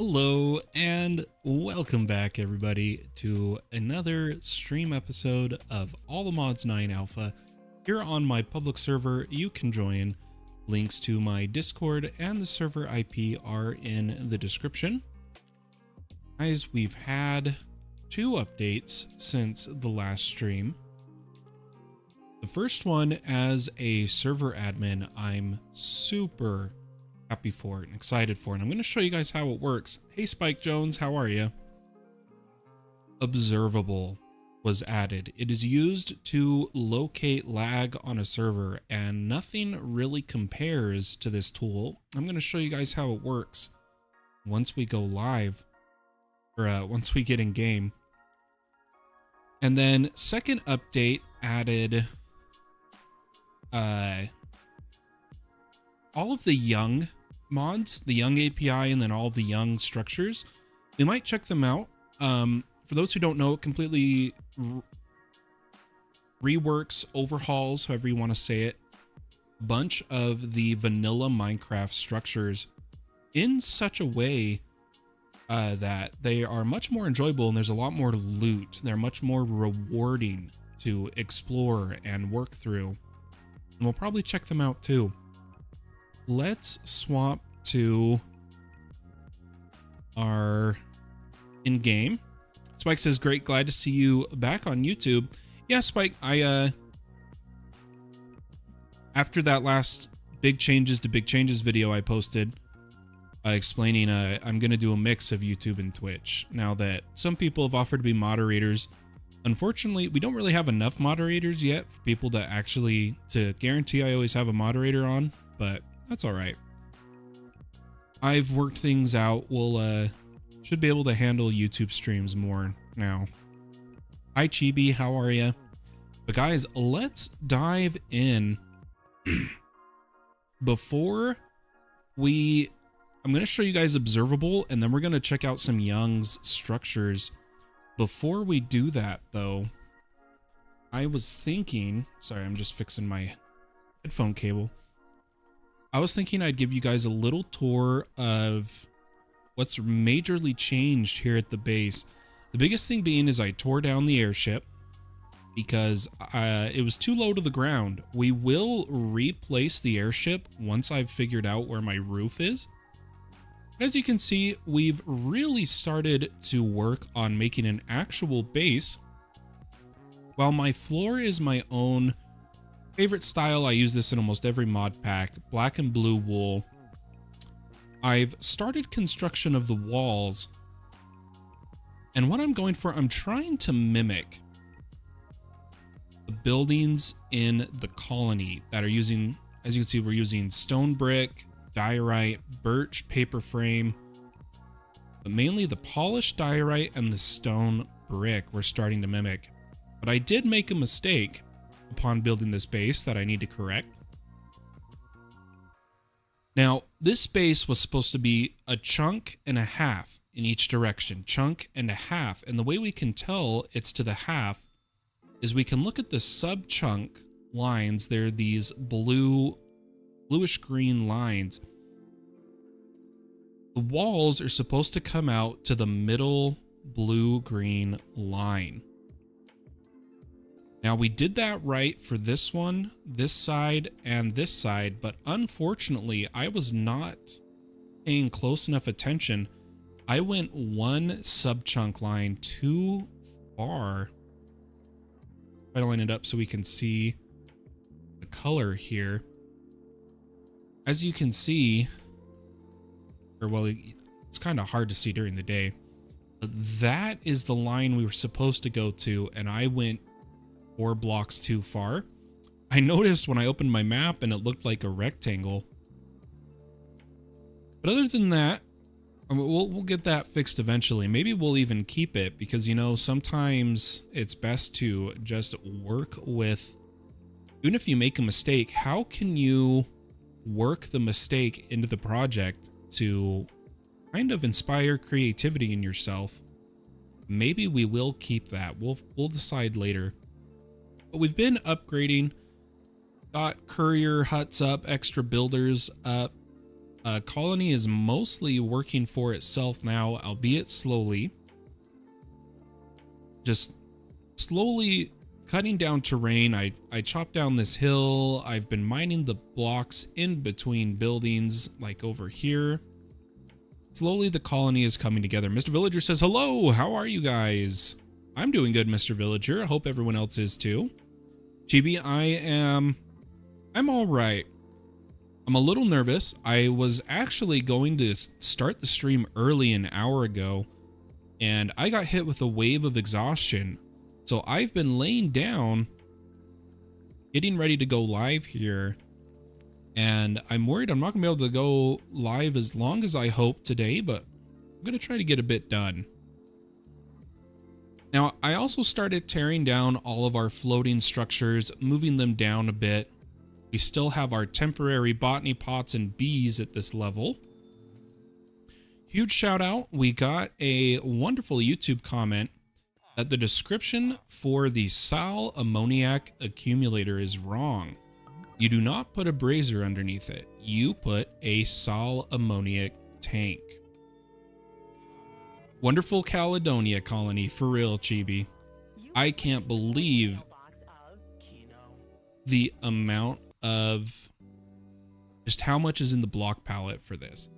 Hello and welcome back everybody to another stream episode of All the Mods 9 Alpha. Here on my public server you can join. Links to my Discord and the server IP are in the description. Guys, we've had two updates since the last stream. The first one, as a server admin, I'm super happy for it and excited for it. And I'm going to show you guys how it works. Hey Spike Jones, how are you? Observable was added. It is used to locate lag on a server, and nothing really compares to this tool. I'm going to show you guys how it works once we go live, or once we get in game. And then second update added all of the young mods, the young API, and then all of the young structures. You might check them out. For those who don't know, it completely reworks, overhauls, however you want to say it, a bunch of the vanilla Minecraft structures in such a way that they are much more enjoyable, and there's a lot more loot. They're much more rewarding to explore and work through. And we'll probably check them out too. Let's swap to our in-game. Spike says, great, glad to see you back on YouTube. Yeah, Spike, after that last big changes to big changes video I posted, explaining I'm going to do a mix of YouTube and Twitch. Now that some people have offered to be moderators, unfortunately, we don't really have enough moderators yet for people to guarantee I always have a moderator on, but that's all right. I've worked things out. We'll should be able to handle YouTube streams more now. Hi Chibi, how are you? But guys, let's dive in. I'm going to show you guys Observable, and then we're going to check out some Young's structures. Before we do that though, I was thinking, sorry, I'm just fixing my headphone cable. I was thinking I'd give you guys a little tour of what's majorly changed here at the base. The biggest thing being is I tore down the airship because it was too low to the ground. We will replace the airship once I've figured out where my roof is. As you can see, we've really started to work on making an actual base. While my floor is my own favorite style, I use this in almost every mod pack, black and blue wool. I've started construction of the walls, and what I'm going for, I'm trying to mimic the buildings in the colony that are using, as you can see, we're using stone brick, diorite, birch, paper frame, but mainly the polished diorite and the stone brick we're starting to mimic. But I did make a mistake upon building this base that I need to correct. Now, this base was supposed to be a chunk and a half in each direction, chunk and a half. And the way we can tell it's to the half is we can look at the sub-chunk lines. They're these bluish green lines. The walls are supposed to come out to the middle blue-green line. Now, we did that right for this one, this side, and this side, but unfortunately, I was not paying close enough attention. I went one sub-chunk line too far. Try to line it up so we can see the color here. As you can see, or well, it's kind of hard to see during the day, but that is the line we were supposed to go to, and I went 4 blocks too far. I noticed when I opened my map and it looked like a rectangle. But other than that, we'll get that fixed eventually. Maybe we'll even keep it because, you know, sometimes it's best to just work with, even if you make a mistake, how can you work the mistake into the project to kind of inspire creativity in yourself? Maybe we will keep that. We'll decide later. But we've been upgrading, got courier huts up, extra builders up, colony is mostly working for itself now, albeit slowly. Just slowly cutting down terrain. I chopped down this hill. I've been mining the blocks in between buildings, like over here. Slowly the colony is coming together. Mr. Villager says, hello, how are you guys? I'm doing good, Mr. Villager. I hope everyone else is too. Chibi, I'm all right. I'm a little nervous. I was actually going to start the stream early an hour ago, and I got hit with a wave of exhaustion. So I've been laying down, getting ready to go live here. And I'm worried I'm not going to be able to go live as long as I hope today, but I'm going to try to get a bit done. Now, I also started tearing down all of our floating structures, moving them down a bit. We still have our temporary botany pots and bees at this level. Huge shout out. We got a wonderful YouTube comment that the description for the Sal ammoniac accumulator is wrong. You do not put a brazier underneath it. You put a Sal ammoniac tank. Wonderful Caledonia colony, for real, Chibi. I can't believe the amount of just how much is in the block palette for this.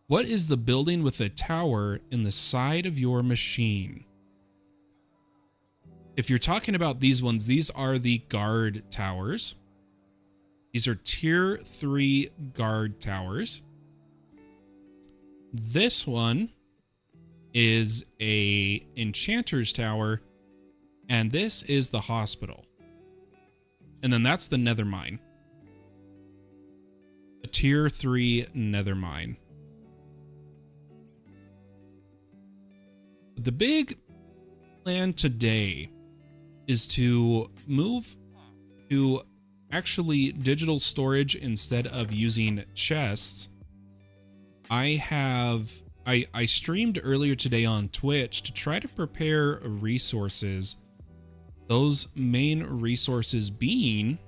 What is the building with a tower in the side of your machine? If you're talking about these ones, these are the guard towers. These are tier 3 guard towers. This one is a enchanter's tower, and this is the hospital. And then that's the nether mine. A tier 3 nether mine. The big plan today is to move to actually digital storage instead of using chests. I streamed earlier today on Twitch to try to prepare resources. Those main resources being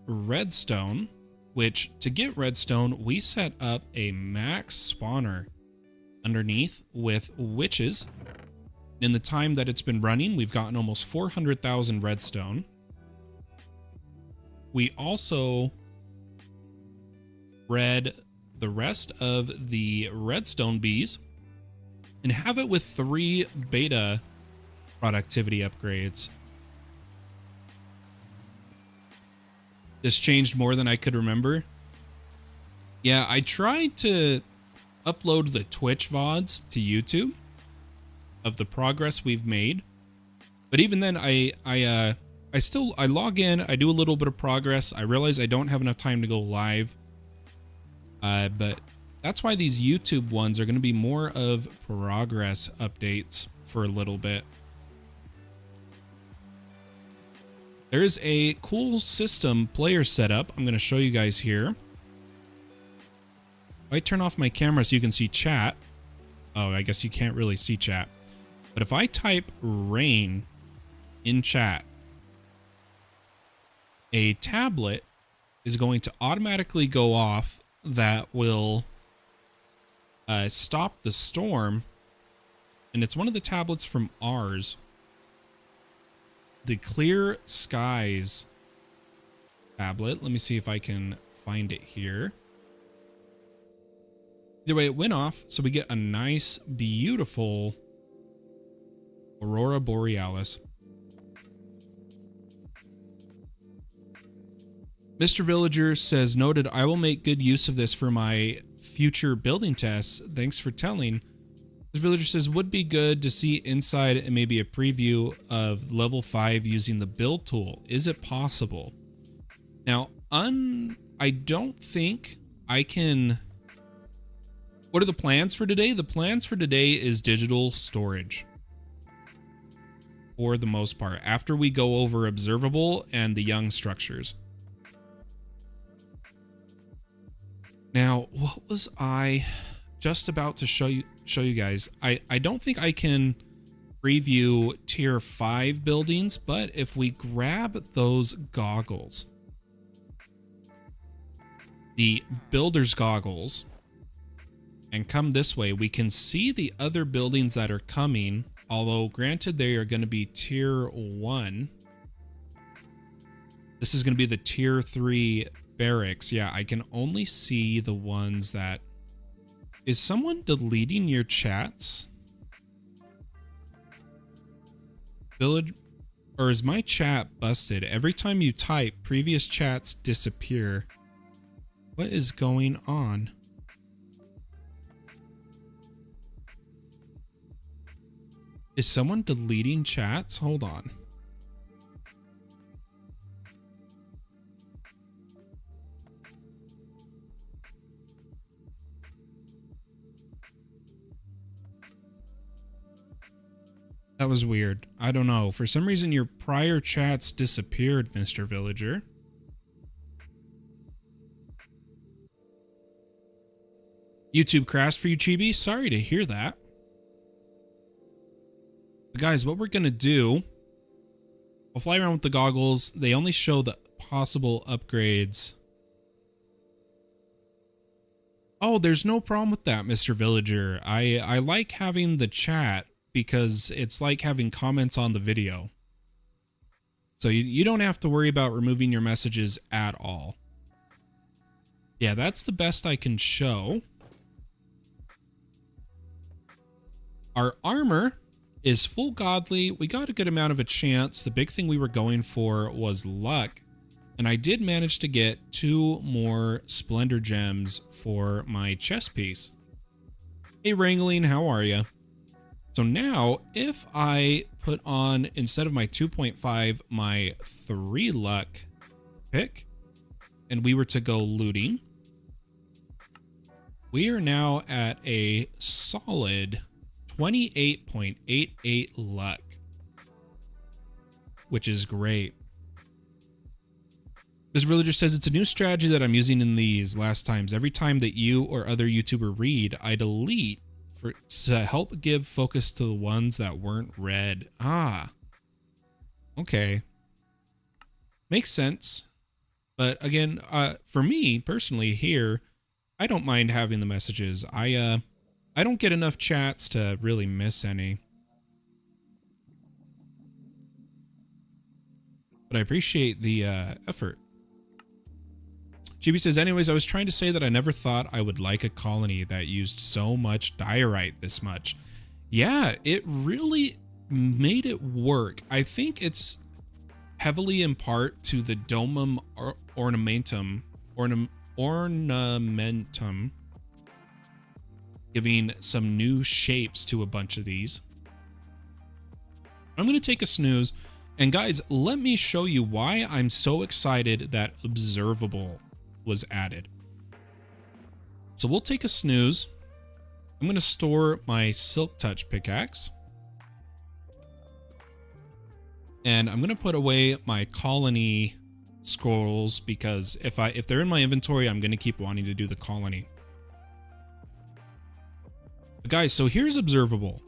redstone, which to get redstone, we set up a max spawner underneath with witches. In the time that it's been running, we've gotten almost 400,000 redstone. We also bred the rest of the redstone bees and have it with 3 beta productivity upgrades. This changed more than I could remember. Yeah, I tried to upload the Twitch VODs to YouTube of the progress we've made, but even then I log in, I do a little bit of progress. I realize I don't have enough time to go live, but that's why these YouTube ones are going to be more of progress updates for a little bit. There's a cool system player setup I'm going to show you guys here. If I turn off my camera so you can see chat. Oh, I guess you can't really see chat. But if I type rain in chat, a tablet is going to automatically go off that will stop the storm. And it's one of the tablets from ours. The Clear Skies tablet. Let me see if I can find it here. Either way, it went off, so we get a nice, beautiful Aurora Borealis. Mr. Villager says, noted, I will make good use of this for my future building tests. Thanks for telling. Mr. Villager says, would be good to see inside and maybe a preview of level 5 using the build tool. Is it possible? Now, I don't think I can... What are the plans for today? The plans for today is digital storage. For the most part, after we go over Observable and the young structures. Now, what was I just about to show you guys? I don't think I can preview tier 5 buildings, but if we grab those goggles, the builder's goggles, and come this way, we can see the other buildings that are coming, although granted they are going to be tier 1. This is going to be the tier 3 barracks. Yeah, I can only see the ones that... Is someone deleting your chats? Village, or is my chat busted? Every time you type, previous chats disappear. What is going on? Is someone deleting chats? Hold on. That was weird. I don't know. For some reason, your prior chats disappeared, Mr. Villager. YouTube crashed for you, Chibi. Sorry to hear that. But guys, what we're going to do... I'll fly around with the goggles. They only show the possible upgrades. Oh, there's no problem with that, Mr. Villager. I like having the chat because it's like having comments on the video. So you don't have to worry about removing your messages at all. Yeah, that's the best I can show. Our armor is full godly. We got a good amount of a chance. The big thing we were going for was luck. And I did manage to get 2 more splendor gems for my chest piece. Hey Wrangling, how are you? So now if I put on, instead of my 2.5, my 3 luck pick, and we were to go looting, we are now at a solid 28.88 luck, which is great. This villager says it's a new strategy that I'm using in these last times. Every time that you or other YouTuber read, I delete to help give focus to the ones that weren't read. Ah, okay. Makes sense. But again, for me personally here, I don't mind having the messages. I don't get enough chats to really miss any. But I appreciate the effort. GB says, anyways, I was trying to say that I never thought I would like a colony that used so much diorite this much. Yeah, it really made it work. I think it's heavily in part to the domum ornamentum, giving some new shapes to a bunch of these. I'm going to take a snooze. And guys, let me show you why I'm so excited that Observable was added. So we'll take a snooze. I'm going to store my Silk Touch pickaxe. And I'm going to put away my colony scrolls because if they're in my inventory, I'm going to keep wanting to do the colony. But guys, so here's Observable.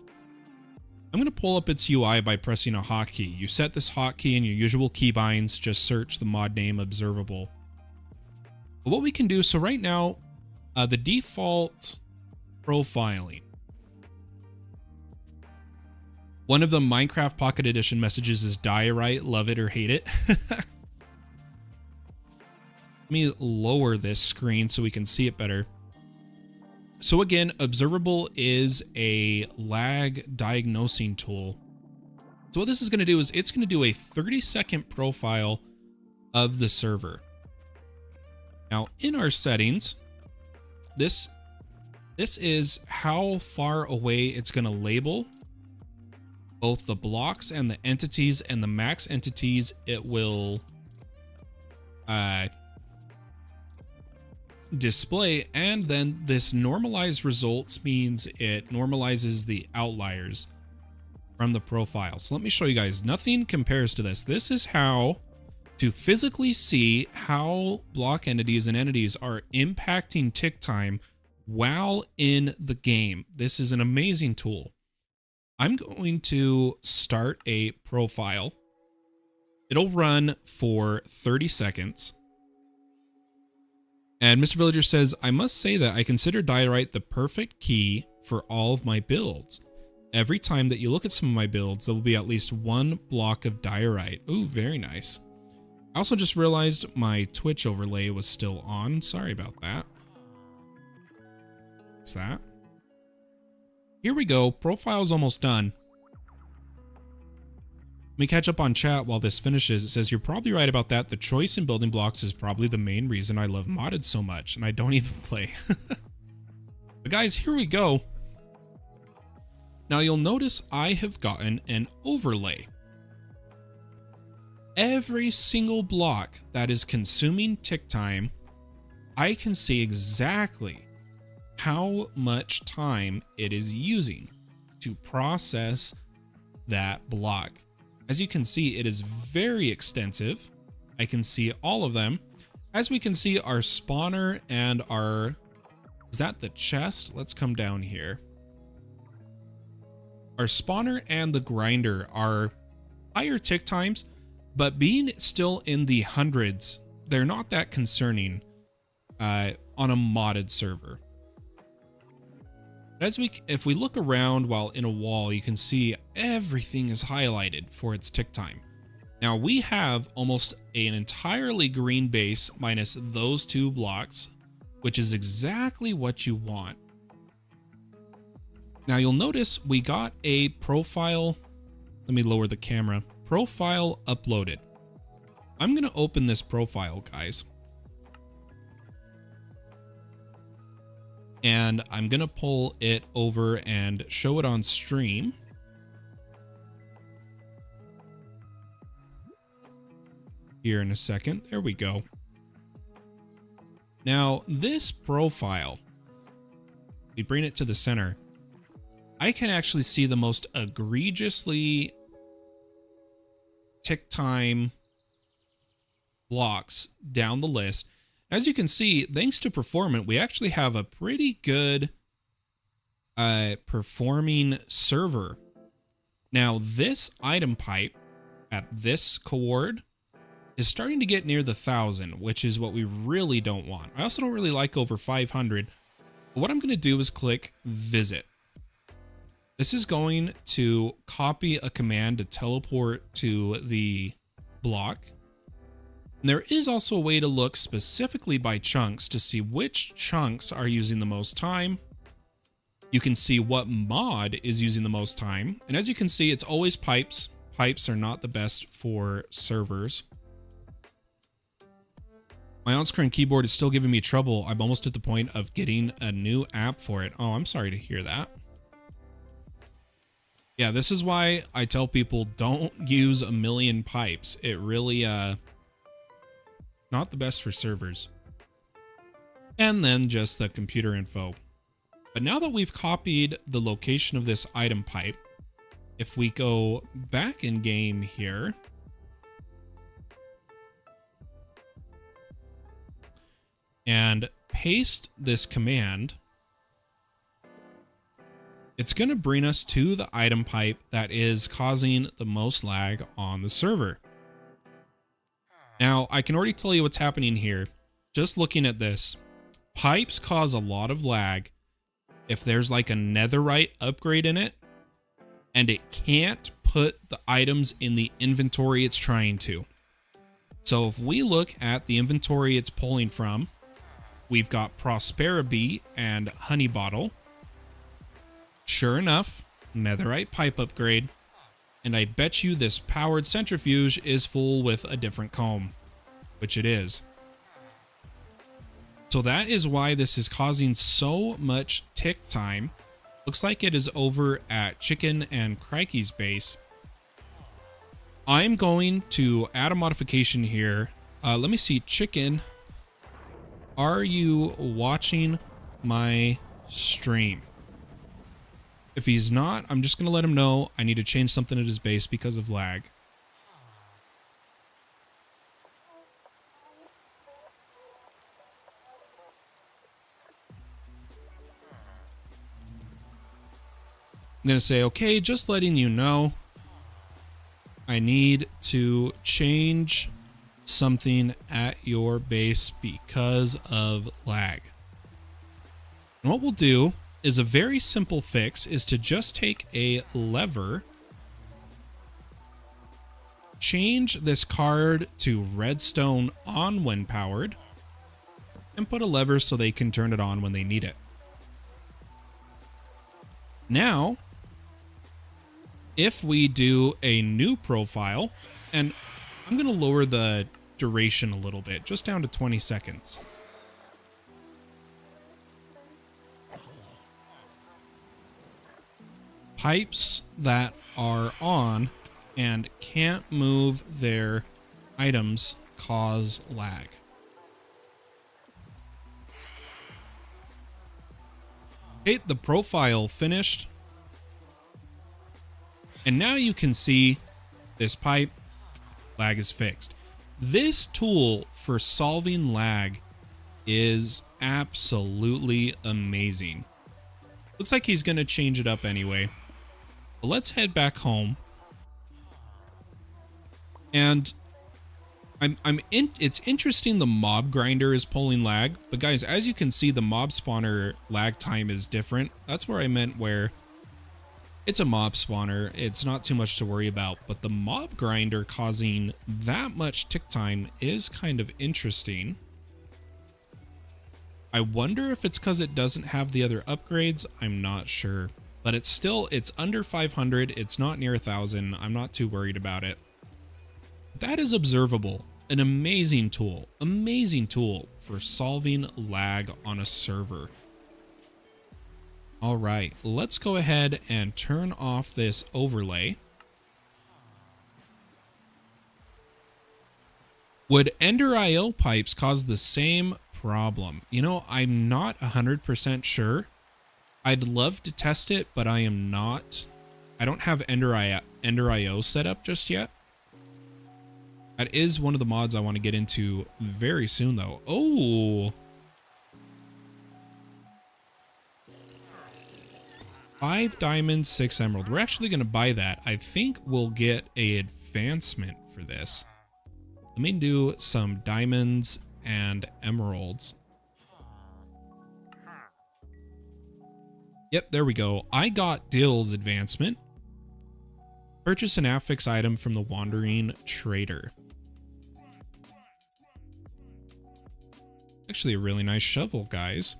I'm going to pull up its UI by pressing a hotkey. You set this hotkey in your usual keybinds, just search the mod name Observable. But what we can do, so right now, the default profiling. One of the Minecraft Pocket Edition messages is diorite, love it or hate it. Let me lower this screen so we can see it better. So again, Observable is a lag diagnosing tool. So what this is going to do is it's going to do a 30-second profile of the server. Now in our settings, this is how far away it's going to label both the blocks and the entities, and the max entities it will display. And then this normalized results means it normalizes the outliers from the profile. So let me show you guys. Nothing compares to this. This is how to physically see how block entities and entities are impacting tick time while in the game. This is an amazing tool. I'm going to start a profile. It'll run for 30 seconds. And Mr. Villager says, I must say that I consider diorite the perfect key for all of my builds. Every time that you look at some of my builds, there will be at least one block of diorite. Ooh, very nice. I also just realized my Twitch overlay was still on. Sorry about that. What's that? Here we go. Profile's almost done. Let me catch up on chat while this finishes. It says, you're probably right about that. The choice in building blocks is probably the main reason I love modded so much, and I don't even play. But guys, here we go. Now you'll notice I have gotten an overlay. Every single block that is consuming tick time, I can see exactly how much time it is using to process that block. As you can see, it is very extensive. I can see all of them. As we can see, our spawner and our... Is that the chest? Let's come down here. Our spawner and the grinder are higher tick times, but being still in the hundreds, they're not that concerning on a modded server. If we look around while in a wall, you can see everything is highlighted for its tick time. Now we have almost an entirely green base minus those two blocks, which is exactly what you want. Now you'll notice we got a profile. Let me lower the camera. Profile uploaded. I'm going to open this profile, guys. And I'm going to pull it over and show it on stream. Here in a second. There we go. Now, this profile, we bring it to the center. I can actually see the most egregiously tick time blocks down the list. As you can see, thanks to Performant, we actually have a pretty good performing server. Now, this item pipe at this coord is starting to get near the 1,000, which is what we really don't want. I also don't really like over 500. But what I'm going to do is click visit. This is going to copy a command to teleport to the block. And there is also a way to look specifically by chunks to see which chunks are using the most time. You can see what mod is using the most time. And as you can see, it's always pipes. Pipes are not the best for servers. My on-screen keyboard is still giving me trouble. I'm almost at the point of getting a new app for it. Oh, I'm sorry to hear that. Yeah, this is why I tell people don't use a million pipes. It really, not the best for servers. And then just the computer info. But now that we've copied the location of this item pipe, if we go back in game here, and paste this command, it's going to bring us to the item pipe that is causing the most lag on the server. Now, I can already tell you what's happening here. Just looking at this, pipes cause a lot of lag if there's like a netherite upgrade in it, and it can't put the items in the inventory it's trying to. So if we look at the inventory it's pulling from, we've got Prosperity and Honey Bottle. Sure enough, netherite pipe upgrade. And I bet you this powered centrifuge is full with a different comb, which it is. So that is why this is causing so much tick time. Looks like it is over at Chicken and Crikey's base. I'm going to add a modification here. Let me see, Chicken. Are you watching my stream? If he's not, I'm just going to let him know I need to change something at his base because of lag. I'm going to say, okay, just letting you know, I need to change something at your base because of lag. And what we'll do is a very simple fix is to just take a lever, change this card to redstone on when powered, and put a lever so they can turn it on when they need it. Now, if we do a new profile, and I'm going to lower the duration a little bit, just down to 20 seconds. Pipes that are on and can't move their items cause lag. Okay, the profile finished. And now you can see this pipe, lag is fixed. This tool for solving lag is absolutely amazing. Looks like he's going to change it up anyway. But let's head back home. And it's interesting the mob grinder is pulling lag, but guys, as you can see, the mob spawner lag time is different. That's where I meant where it's a mob spawner, it's not too much to worry about, but the mob grinder causing that much tick time is kind of interesting. I wonder if it's because it doesn't have the other upgrades. I'm not sure, but it's under 500. It's not near 1,000. I'm not too worried about it. That is Observable, an amazing tool for solving lag on a server. All right, let's go ahead and turn off this overlay. Would Ender IO pipes cause the same problem? You know, I'm not 100% sure. I'd love to test it, but I don't have Ender IO set up just yet. That is one of the mods I want to get into very soon, though. Oh, 5 diamonds, 6 emerald. We're actually going to buy that. I think we'll get an advancement for this. Let me do some diamonds and emeralds. Yep, there we go. I got Dill's advancement. Purchase an affix item from the Wandering Trader. Actually, a really nice shovel, guys.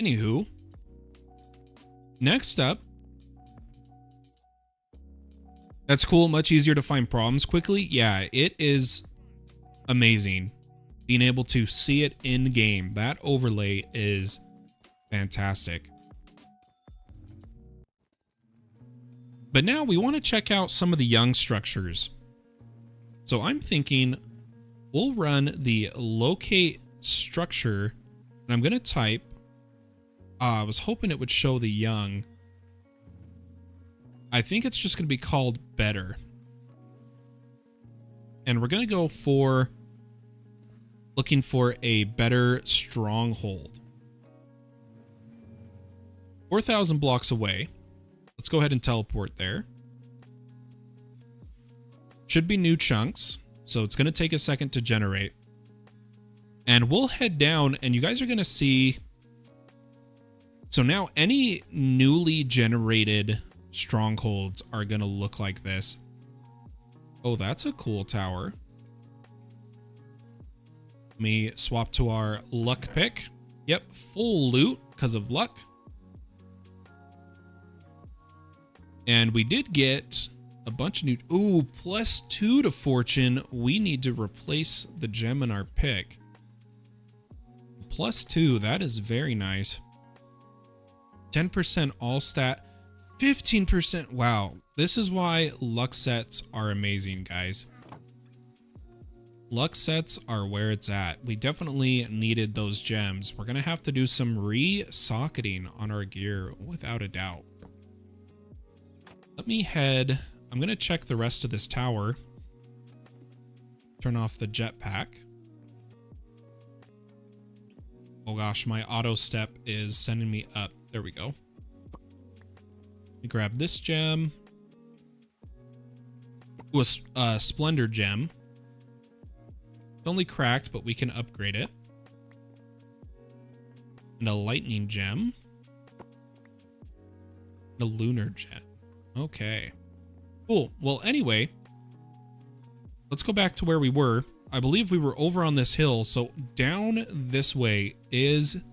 Anywho, next up, that's cool. Much easier to find problems quickly. Yeah, it is amazing being able to see it in game. That overlay is fantastic. But now we want to check out some of the young structures. So I'm thinking we'll run the locate structure, and I'm going to type, I was hoping it would show the young. I think it's just going to be called better. And we're going to go for looking for a better stronghold. 4,000 blocks away. Let's go ahead and teleport there. Should be new chunks, so it's going to take a second to generate. And we'll head down, and you guys are going to see. So now any newly generated strongholds are going to look like this. Oh, that's a cool tower. Let me swap to our luck pick. Yep, full loot because of luck. And we did get a bunch of new, ooh, +2 to fortune. We need to replace the gem in our pick. +2, that is very nice. 10% all stat, 15%. Wow, this is why luck sets are amazing, guys. Luck sets are where it's at. We definitely needed those gems. We're gonna have to do some re-socketing on our gear without a doubt. Let me head, I'm gonna check the rest of this tower. Turn off the jetpack. Oh gosh, my auto step is sending me up. There we go. Let me grab this gem. Ooh, a splendor gem. It's only cracked, but we can upgrade it. And a lightning gem. And a lunar gem. Okay. Cool. Well, anyway, let's go back to where we were. I believe we were over on this hill, so down this way is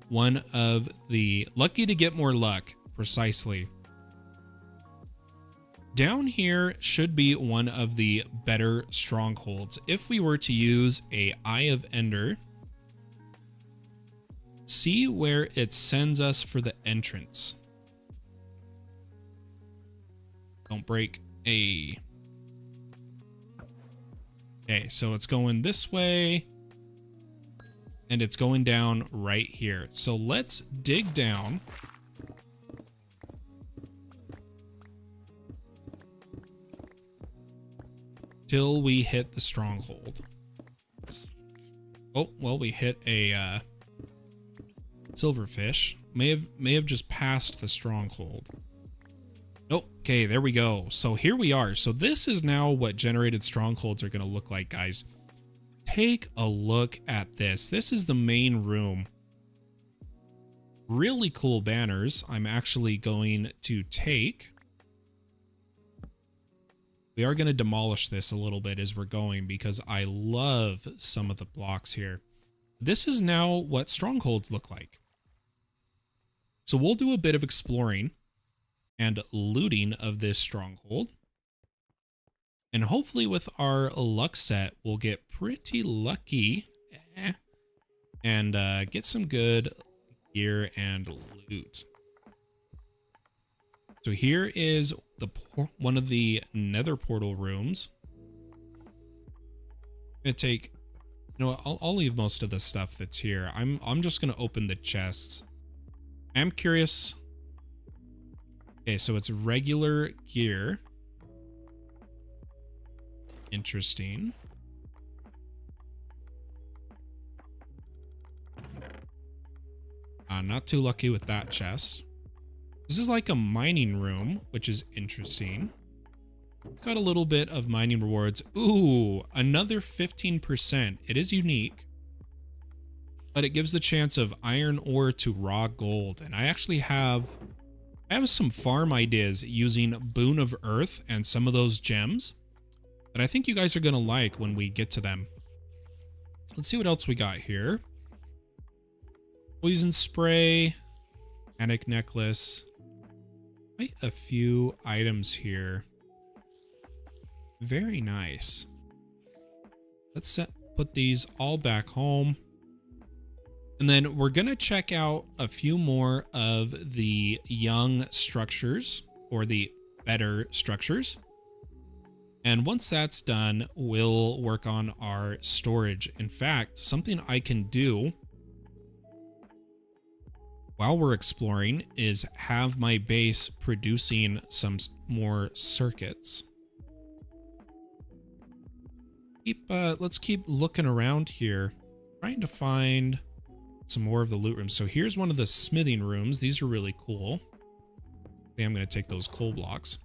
one of the lucky to get more luck, precisely. Down here should be one of the better strongholds. If we were to use a Eye of Ender, see where it sends us for the entrance. Don't break a... Okay, so it's going this way, and it's going down right here. So let's dig down. Till we hit the stronghold. Oh, well, we hit a silverfish. May have just passed the stronghold. Oh, okay, there we go. So here we are. So this is now what generated strongholds are going to look like, guys. Take a look at this. This is the main room. Really cool banners. I'm actually going to take. We are going to demolish this a little bit as we're going because I love some of the blocks here. This is now what strongholds look like. So we'll do a bit of exploring and looting of this stronghold. And hopefully with our luck set, we'll get pretty lucky and get some good gear and loot. So here is one of the Nether portal rooms. I'm gonna take, you know, I'll leave most of the stuff that's here. I'm just gonna open the chests. I'm curious. Okay, so it's regular gear. Interesting. Not too lucky with that chest. This is like a mining room, which is interesting. Got a little bit of mining rewards. Ooh, another 15%. It is unique, but it gives the chance of iron ore to raw gold. And I actually have some farm ideas using Boon of Earth and some of those gems that I think you guys are going to like when we get to them. Let's see what else we got here. Poison spray, panic necklace. Quite a few items here. Very nice. Let's put these all back home. And then we're going to check out a few more of the young structures, or the better structures. And once that's done, we'll work on our storage. In fact, something I can do while we're exploring is have my base producing some more circuits. Let's keep looking around here, trying to find some more of the loot rooms. So here's one of the smithing rooms. These are really cool. Okay, I'm going to take those coal blocks.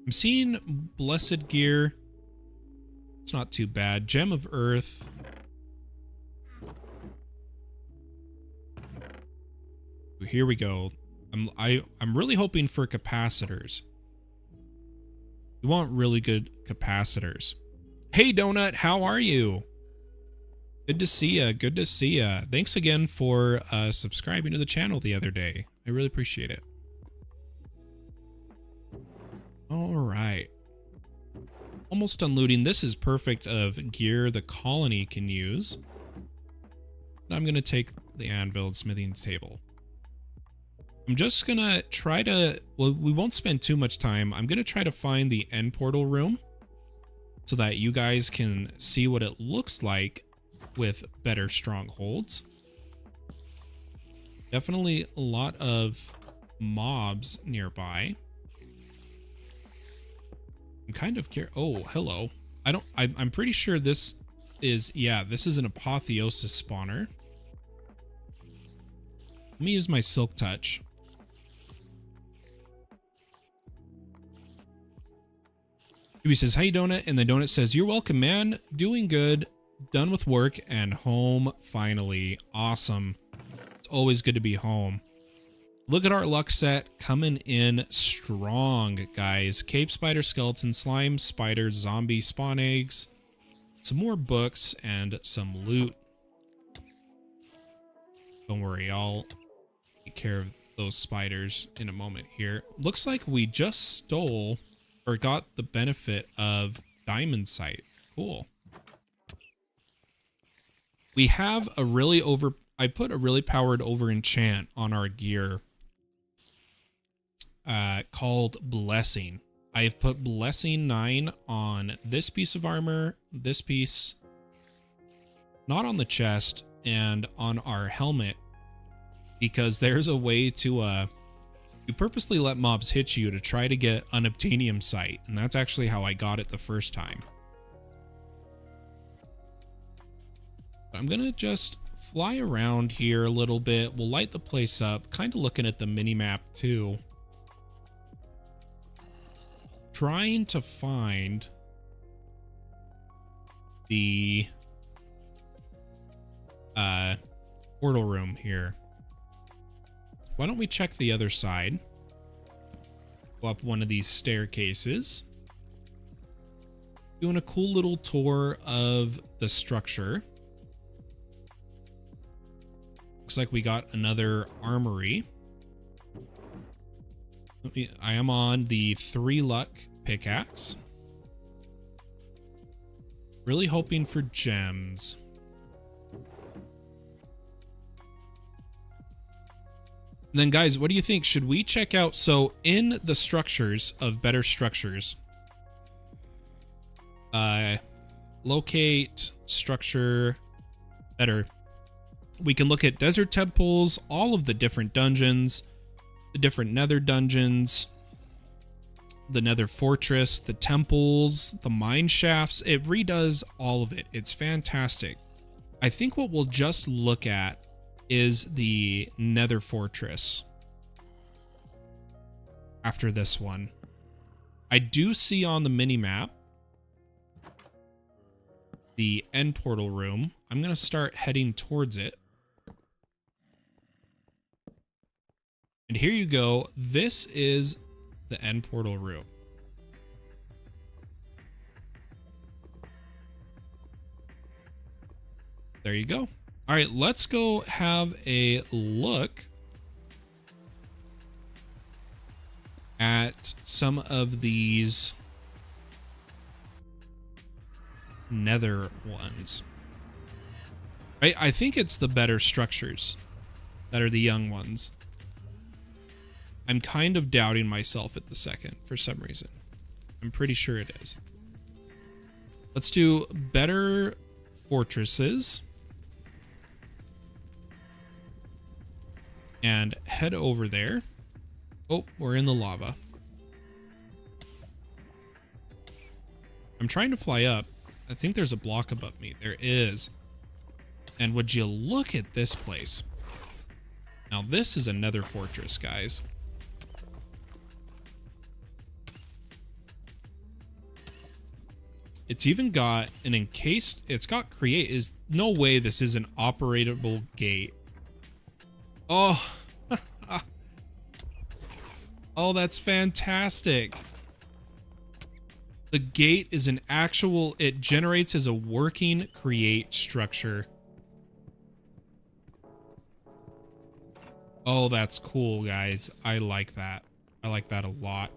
I'm seeing blessed gear. It's not too bad. Gem of Earth. Here we go. I'm really hoping for capacitors. We want really good capacitors. Hey Donut, how are you? Good to see ya. Good to see ya. Thanks again for subscribing to the channel the other day. I really appreciate it. All right. Almost done looting. This is perfect of gear the colony can use. I'm going to take the anvil and smithing table. I'm just going to try to, well, we won't spend too much time. I'm going to try to find the end portal room so that you guys can see what it looks like with better strongholds. Definitely a lot of mobs nearby. I'm kind of oh, hello. I'm pretty sure this is, yeah, this is an apotheosis spawner. Let me use my silk touch. He says, "Hey, Donut," and the donut says, "You're welcome, man. Doing good. Done with work and home finally. Awesome. It's always good to be home." Look at our luck set coming in strong, guys. Cave spider, skeleton, slime, spider, zombie, spawn eggs, some more books, and some loot. Don't worry, I'll take care of those spiders in a moment here. Looks like we just stole or got the benefit of diamond sight. Cool. We have a really I put a really powered over enchant on our gear called Blessing. I've put Blessing 9 on this piece of armor, this piece, not on the chest, and on our helmet, because there's a way to you purposely let mobs hit you to try to get unobtainium sight, and that's actually how I got it the first time. I'm gonna just fly around here a little bit. We'll light the place up, kind of looking at the mini map too, trying to find the portal room here. Why don't we check the other side? Go up one of these staircases. Doing a cool little tour of the structure. Looks like we got another armory. I am on the 3 luck pickaxe. Really hoping for gems. And then guys, what do you think? Should we check out, so in the structures of better structures, locate structure better, we can look at desert temples, all of the different dungeons, the different nether dungeons, the nether fortress, the temples, the Mineshafts. It redoes all of it. It's fantastic. I think what we'll just look at is the nether fortress after this one. I do see on the mini map the end portal room. I'm going to start heading towards it. And here you go. This is the end portal room. There you go. All right, let's go have a look at some of these nether ones. Right? I think it's the better structures that are the young ones. I'm kind of doubting myself at the second for some reason. I'm pretty sure it is. Let's do better fortresses. And head over there. Oh, we're in the lava. I'm trying to fly up. I think there's a block above me. There is. And would you look at this place? Now this is another fortress, guys. It's even got an encased, it's got create, is no way this is an operable gate. Oh, oh, that's fantastic. The gate is an actual, it generates as a working create structure. Oh, that's cool, guys. I like that. I like that a lot.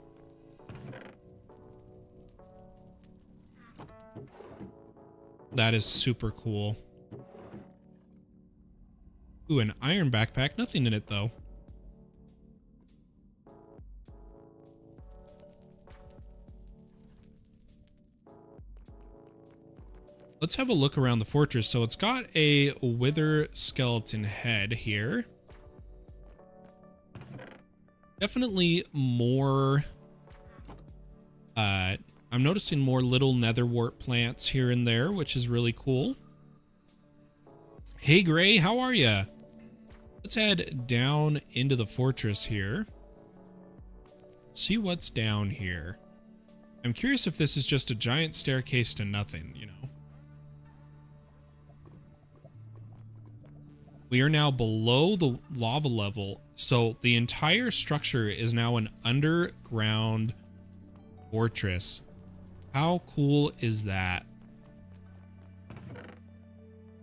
That is super cool. Ooh, an iron backpack. Nothing in it, though. Let's have a look around the fortress. So it's got a wither skeleton head here. Definitely more I'm noticing more little netherwort plants here and there, which is really cool. Hey Gray, how are ya? Let's head down into the fortress here. See what's down here. I'm curious if this is just a giant staircase to nothing, you know. We are now below the lava level, so the entire structure is now an underground fortress. How cool is that?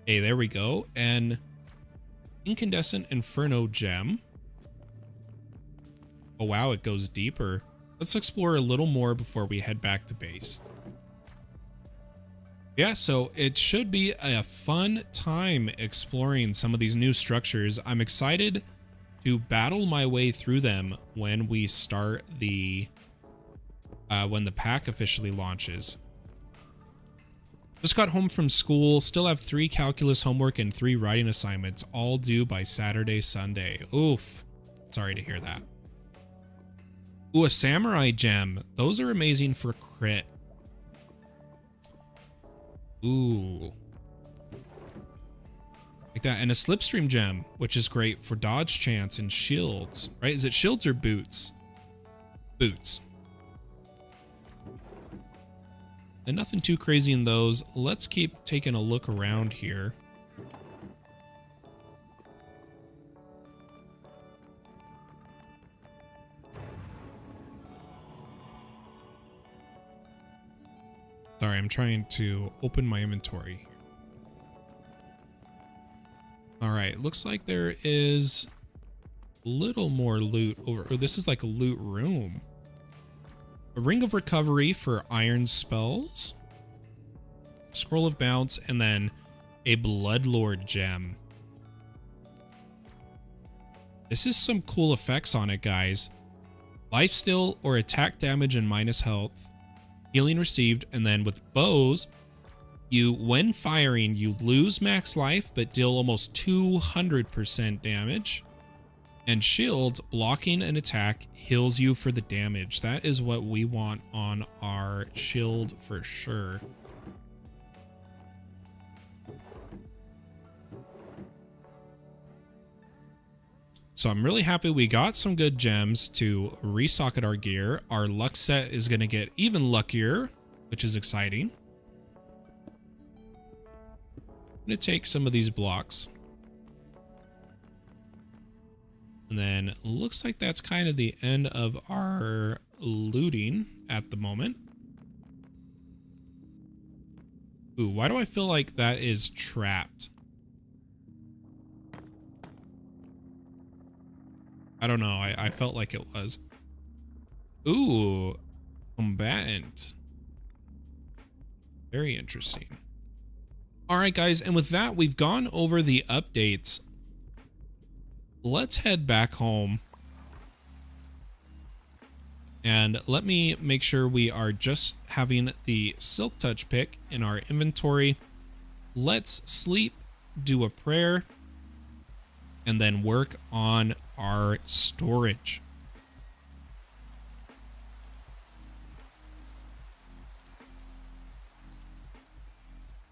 Hey, there we go. An incandescent inferno gem. Oh wow, it goes deeper. Let's explore a little more before we head back to base. Yeah, so it should be a fun time exploring some of these new structures. I'm excited to battle my way through them when we start the when the pack officially launches. Just got home from school, still have 3 calculus homework and 3 writing assignments, all due by Saturday, Sunday. Oof. Sorry to hear that. Ooh, a samurai gem. Those are amazing for crit. Ooh. Like that. And a slipstream gem, which is great for dodge chance and shields, right? Is it shields or boots? Boots. And nothing too crazy in those. Let's keep taking a look around here. Sorry, I'm trying to open my inventory. All right, looks like there is a little more loot over. Oh, this is like a loot room. A ring of recovery for iron spells. Scroll of bounce, and then a bloodlord gem. This is some cool effects on it, guys. Lifesteal or attack damage and minus health. Healing received, and then with bows, when firing, you lose max life, but deal almost 200% damage. And shields, blocking an attack, heals you for the damage. That is what we want on our shield for sure. So I'm really happy we got some good gems to resocket our gear. Our luck set is going to get even luckier, which is exciting. I'm going to take some of these blocks. And then looks like that's kind of the end of our looting at the moment. Ooh, why do I feel like that is trapped? I don't know. I felt like it was. Ooh, combatant. Very interesting. All right, guys. And with that, we've gone over the updates. Let's head back home. And let me make sure we are just having the Silk Touch pick in our inventory. Let's sleep, do a prayer, and then work on our storage.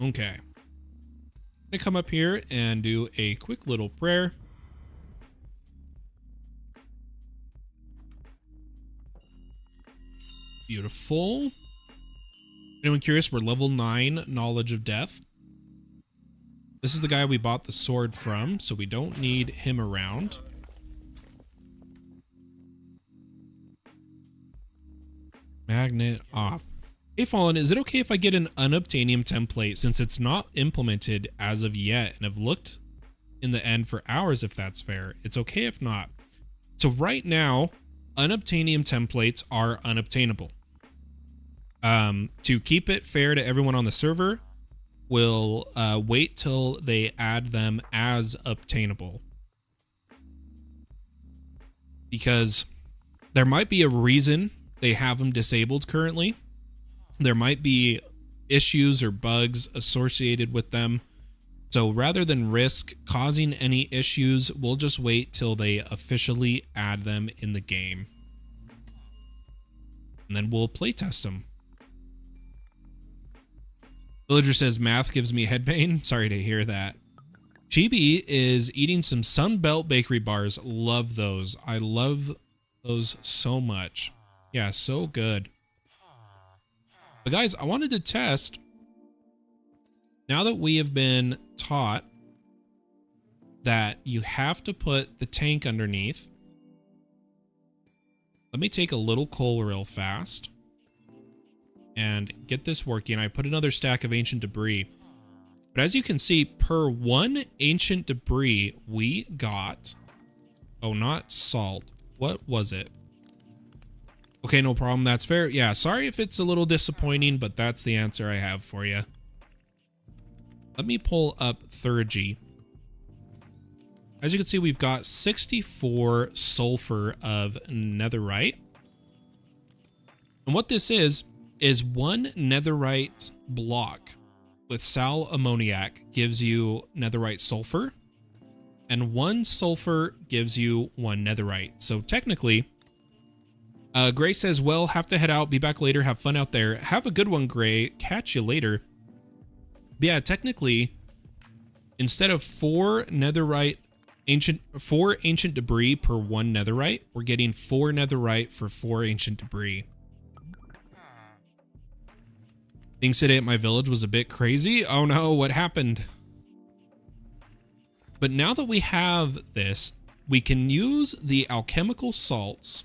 Okay. I'm gonna come up here and do a quick little prayer. Beautiful. Anyone curious? We're level 9 knowledge of death. This is the guy we bought the sword from, so we don't need him around. Magnet off. Hey Fallen, is it okay if I get an unobtainium template since it's not implemented as of yet and I've looked in the end for hours if that's fair? It's okay if not. So right now, unobtainium templates are unobtainable. To keep it fair to everyone on the server, we'll wait till they add them as obtainable. Because there might be a reason they have them disabled currently. There might be issues or bugs associated with them. So rather than risk causing any issues, we'll just wait till they officially add them in the game. And then we'll playtest them. Villager says math gives me head pain. Sorry to hear that. Chibi is eating some Sunbelt bakery bars. Love those. I love those so much. Yeah, so good. But guys, I wanted to test. Now that we have been taught that you have to put the tank underneath. Let me take a little coal real fast and get this working. I put another stack of ancient debris. But as you can see, per one ancient debris, we got... Oh, not salt. What was it? Okay, no problem. That's fair. Yeah, sorry if it's a little disappointing, but that's the answer I have for you. Let me pull up Thurgy. As you can see, we've got 64 sulfur of netherite. And what this is one netherite block with sal ammoniac gives you netherite sulfur, and one sulfur gives you one netherite. So technically, Gray says, well, have to head out, be back later, have fun out there. Have a good one, Gray. Catch you later. But yeah, technically, instead of four ancient debris per one netherite, we're getting 4 netherite for 4 ancient debris. Things today at my village was a bit crazy. Oh no, what happened? But now that we have this, we can use the alchemical salts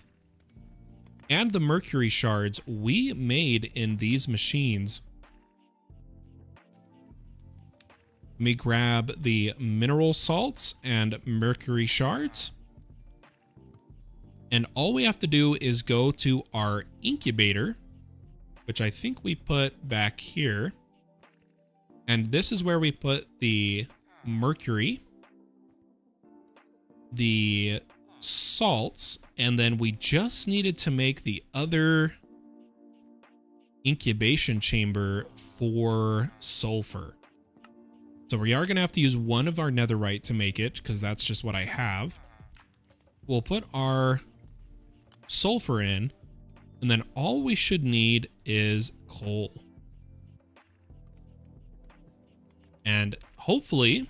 and the mercury shards we made in these machines. Let me grab the mineral salts and mercury shards. And all we have to do is go to our incubator, which I think we put back here. And this is where we put the mercury, the salts, and then we just needed to make the other incubation chamber for sulfur. So we are going to have to use one of our netherite to make it, because that's just what I have. We'll put our sulfur in, and then all we should need is coal. And hopefully,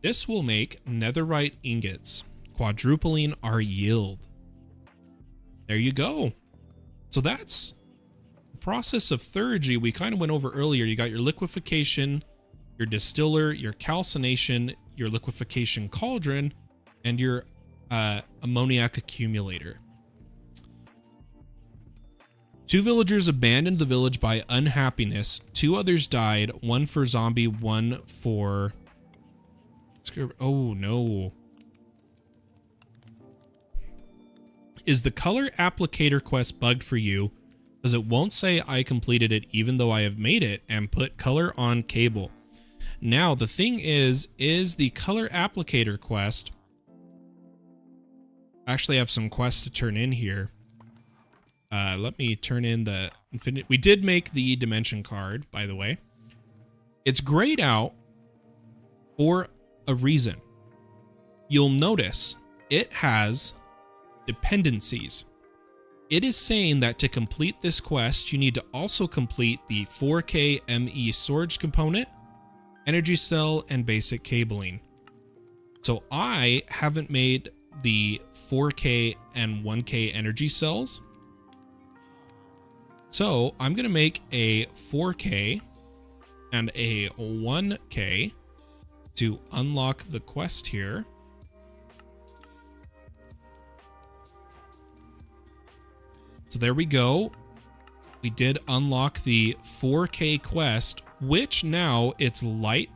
this will make netherite ingots, quadrupling our yield. There you go. So that's the process of Thurgy we kind of went over earlier. You got your liquefaction, your distiller, your calcination, your liquefaction cauldron, and your ammoniac accumulator. 2 villagers abandoned the village by unhappiness. 2 others died, one for zombie, one for... Oh no. Is the color applicator quest bugged for you? Because it won't say I completed it even though I have made it and put color on cable. Now, the thing is the color applicator quest... I actually have some quests to turn in here. Let me turn in the infinite... We did make the dimension card, by the way. It's grayed out for a reason. You'll notice it has dependencies. It is saying that to complete this quest, you need to also complete the 4K ME storage component, energy cell, and basic cabling. So I haven't made the 4K and 1K energy cells. So I'm going to make a 4K and a 1K to unlock the quest here. So there we go. We did unlock the 4K quest, which now it's light.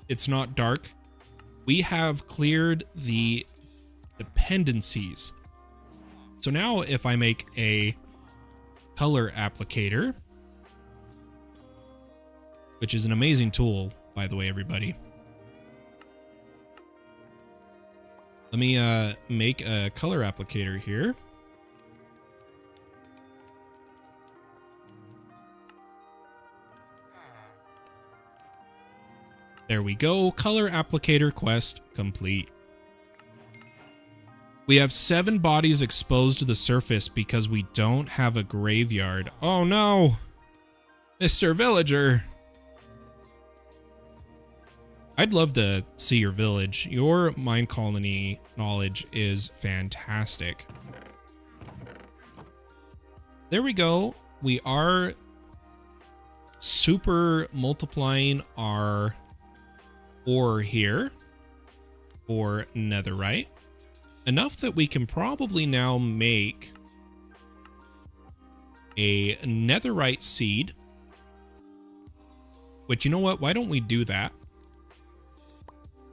It's not dark. We have cleared the dependencies. So now if I make a color applicator, which is an amazing tool, by the way, everybody. Let me make a color applicator here. There we go. Color applicator quest complete. We have 7 bodies exposed to the surface because we don't have a graveyard. Oh no! Mr. Villager! I'd love to see your village. Your mine colony knowledge is fantastic. There we go. We are super multiplying our ore here for netherite. Enough that we can probably now make a netherite seed. Which, you know what? Why don't we do that?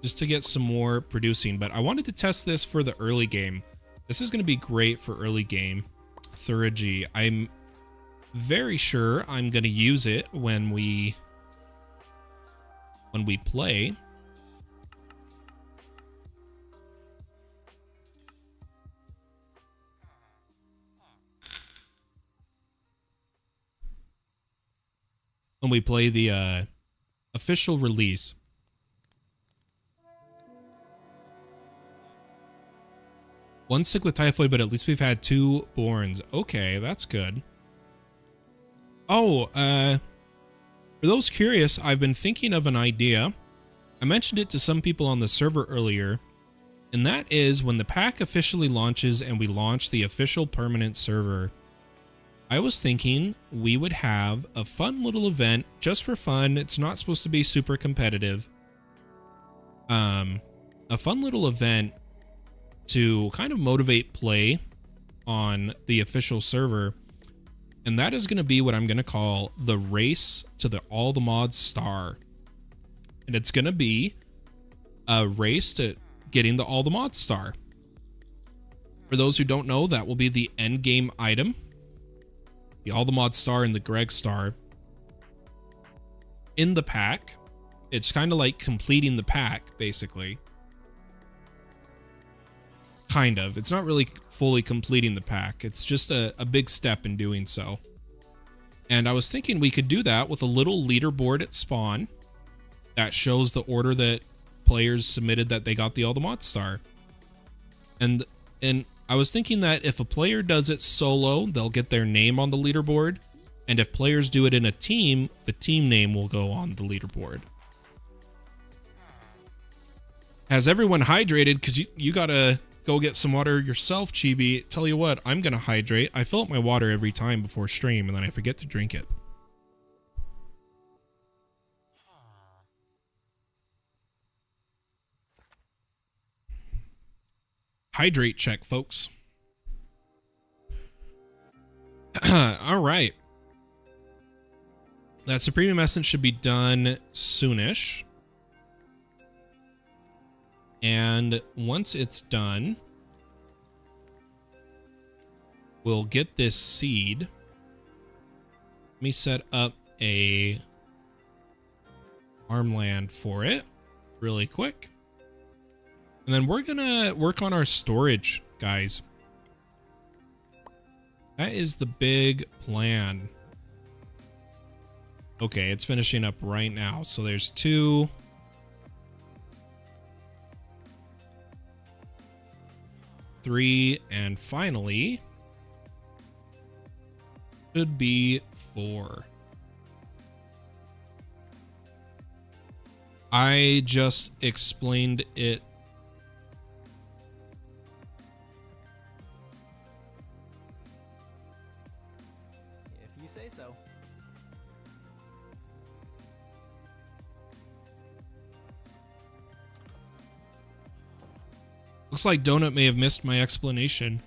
Just to get some more producing. But I wanted to test this for the early game. This is going to be great for early game. Thurgy. I'm very sure I'm going to use it when we play. When we play the official release. One sick with typhoid, but at least we've had 2 borns. Okay, that's good. Oh, for those curious, I've been thinking of an idea. I mentioned it to some people on the server earlier, and that is when the pack officially launches and we launch the official permanent server. I was thinking we would have a fun little event just for fun. It's not supposed to be super competitive. A fun little event to kind of motivate play on the official server. And that is going to be what I'm going to call the race to the all the mods star. And it's going to be a race to getting the all the mods star. For those who don't know, that will be the end game item. The all the mod star and the Greg star in the pack. It's kind of like completing the pack, basically. Kind of. It's not really fully completing the pack. It's just a big step in doing so. And I was thinking we could do that with a little leaderboard at spawn that shows the order that players submitted that they got the all the mod star. And I was thinking that if a player does it solo, they'll get their name on the leaderboard. And if players do it in a team, the team name will go on the leaderboard. Has everyone hydrated? Because you gotta go get some water yourself, Chibi. Tell you what, I'm gonna hydrate. I fill up my water every time before stream, and then I forget to drink it. Hydrate check, folks. All right. That Supreme Essence should be done soonish. And once it's done, we'll get this seed. Let me set up a farmland for it really quick. And then we're gonna work on our storage, guys. That is the big plan. Okay, it's finishing up right now. So there's 2. 3, and finally should be 4. I just explained it. If you say so. Looks like Donut may have missed my explanation.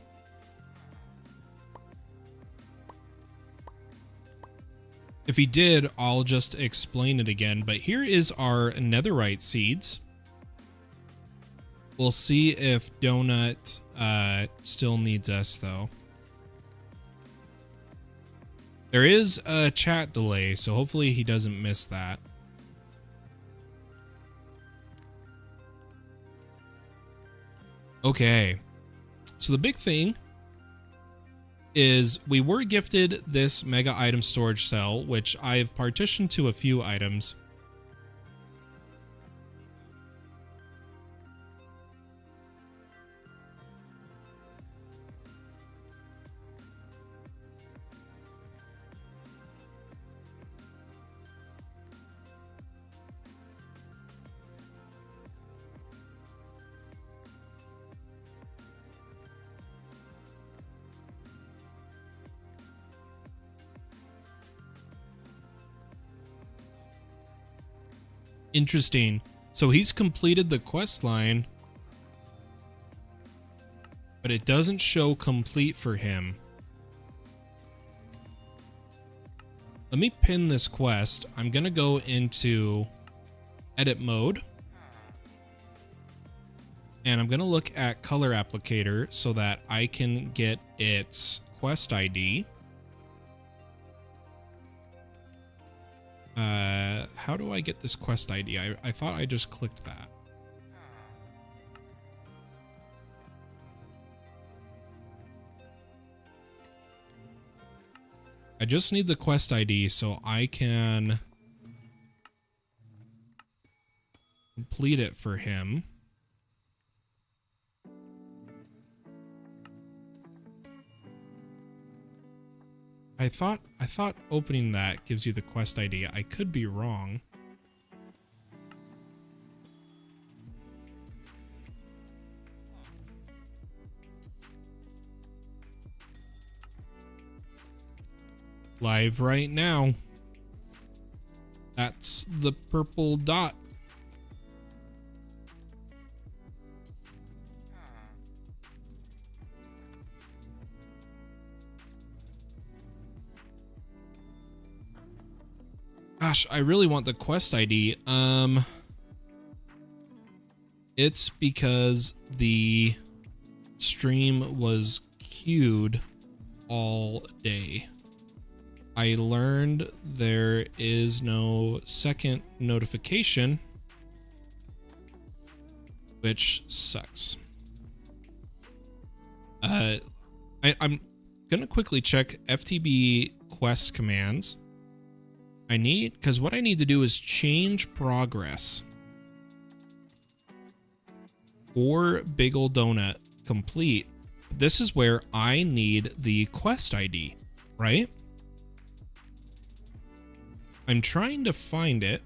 If he did, I'll just explain it again. But here is our netherite seeds. We'll see if Donut still needs us, though. There is a chat delay, so hopefully he doesn't miss that. Okay, so the big thing is we were gifted this mega item storage cell, which I've partitioned to a few items. Interesting. So he's completed the quest line, but it doesn't show complete for him. Let me pin this quest. I'm going to go into edit mode. And I'm going to look at color applicator so that I can get its quest ID. How do I get this quest ID? I thought I just clicked that. I just need the quest ID so I can complete it for him. I thought opening that gives you the quest ID. I could be wrong. Live right now. That's the purple dot. Gosh, I really want the quest ID. It's because the stream was queued all day. I learned there is no second notification, which sucks. I'm gonna quickly check FTB quest commands. Because what I need to do is change progress for Big Ol' Donut complete. This is where I need the quest ID, right? I'm trying to find it.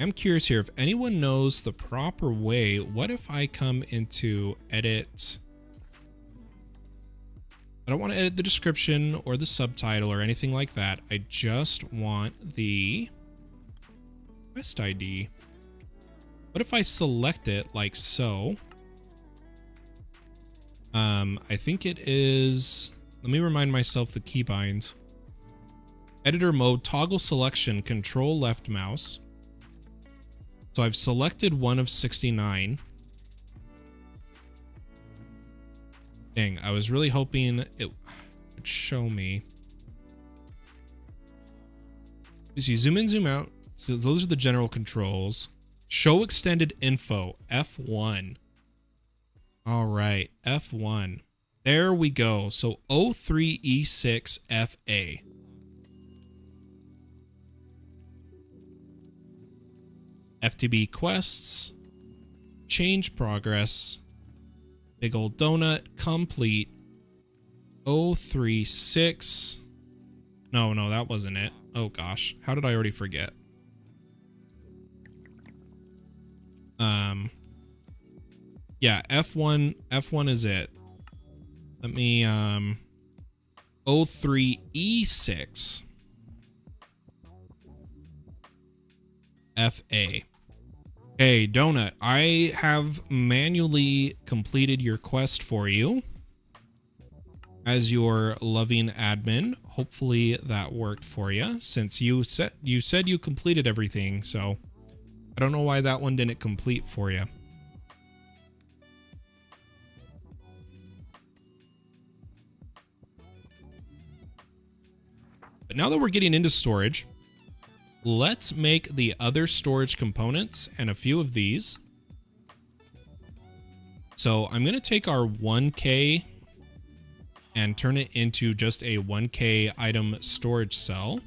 I'm curious here if anyone knows the proper way. What if I come into edit? I don't want to edit the description or the subtitle or anything like that. I just want the quest ID. What if I select it like so? I think it is, let me remind myself the keybinds. Editor mode, toggle selection, control left mouse. So I've selected one of 69. Dang, I was really hoping it would show me. You see, zoom in, zoom out. So those are the general controls. Show extended info, F1. All right, F1. There we go. So 03E6FA. FTB quests, change progress, Big Ol' Donut complete, 036. No, that wasn't it. Oh gosh, how did I already forget? Yeah, F1 is it. Let me 03E6 FA. Hey, Donut, I have manually completed your quest for you as your loving admin. Hopefully that worked for you, since you said you completed everything, so I don't know why that one didn't complete for you. But now that we're getting into storage, let's make the other storage components and a few of these. So I'm going to take our 1K and turn it into just a 1K item storage cell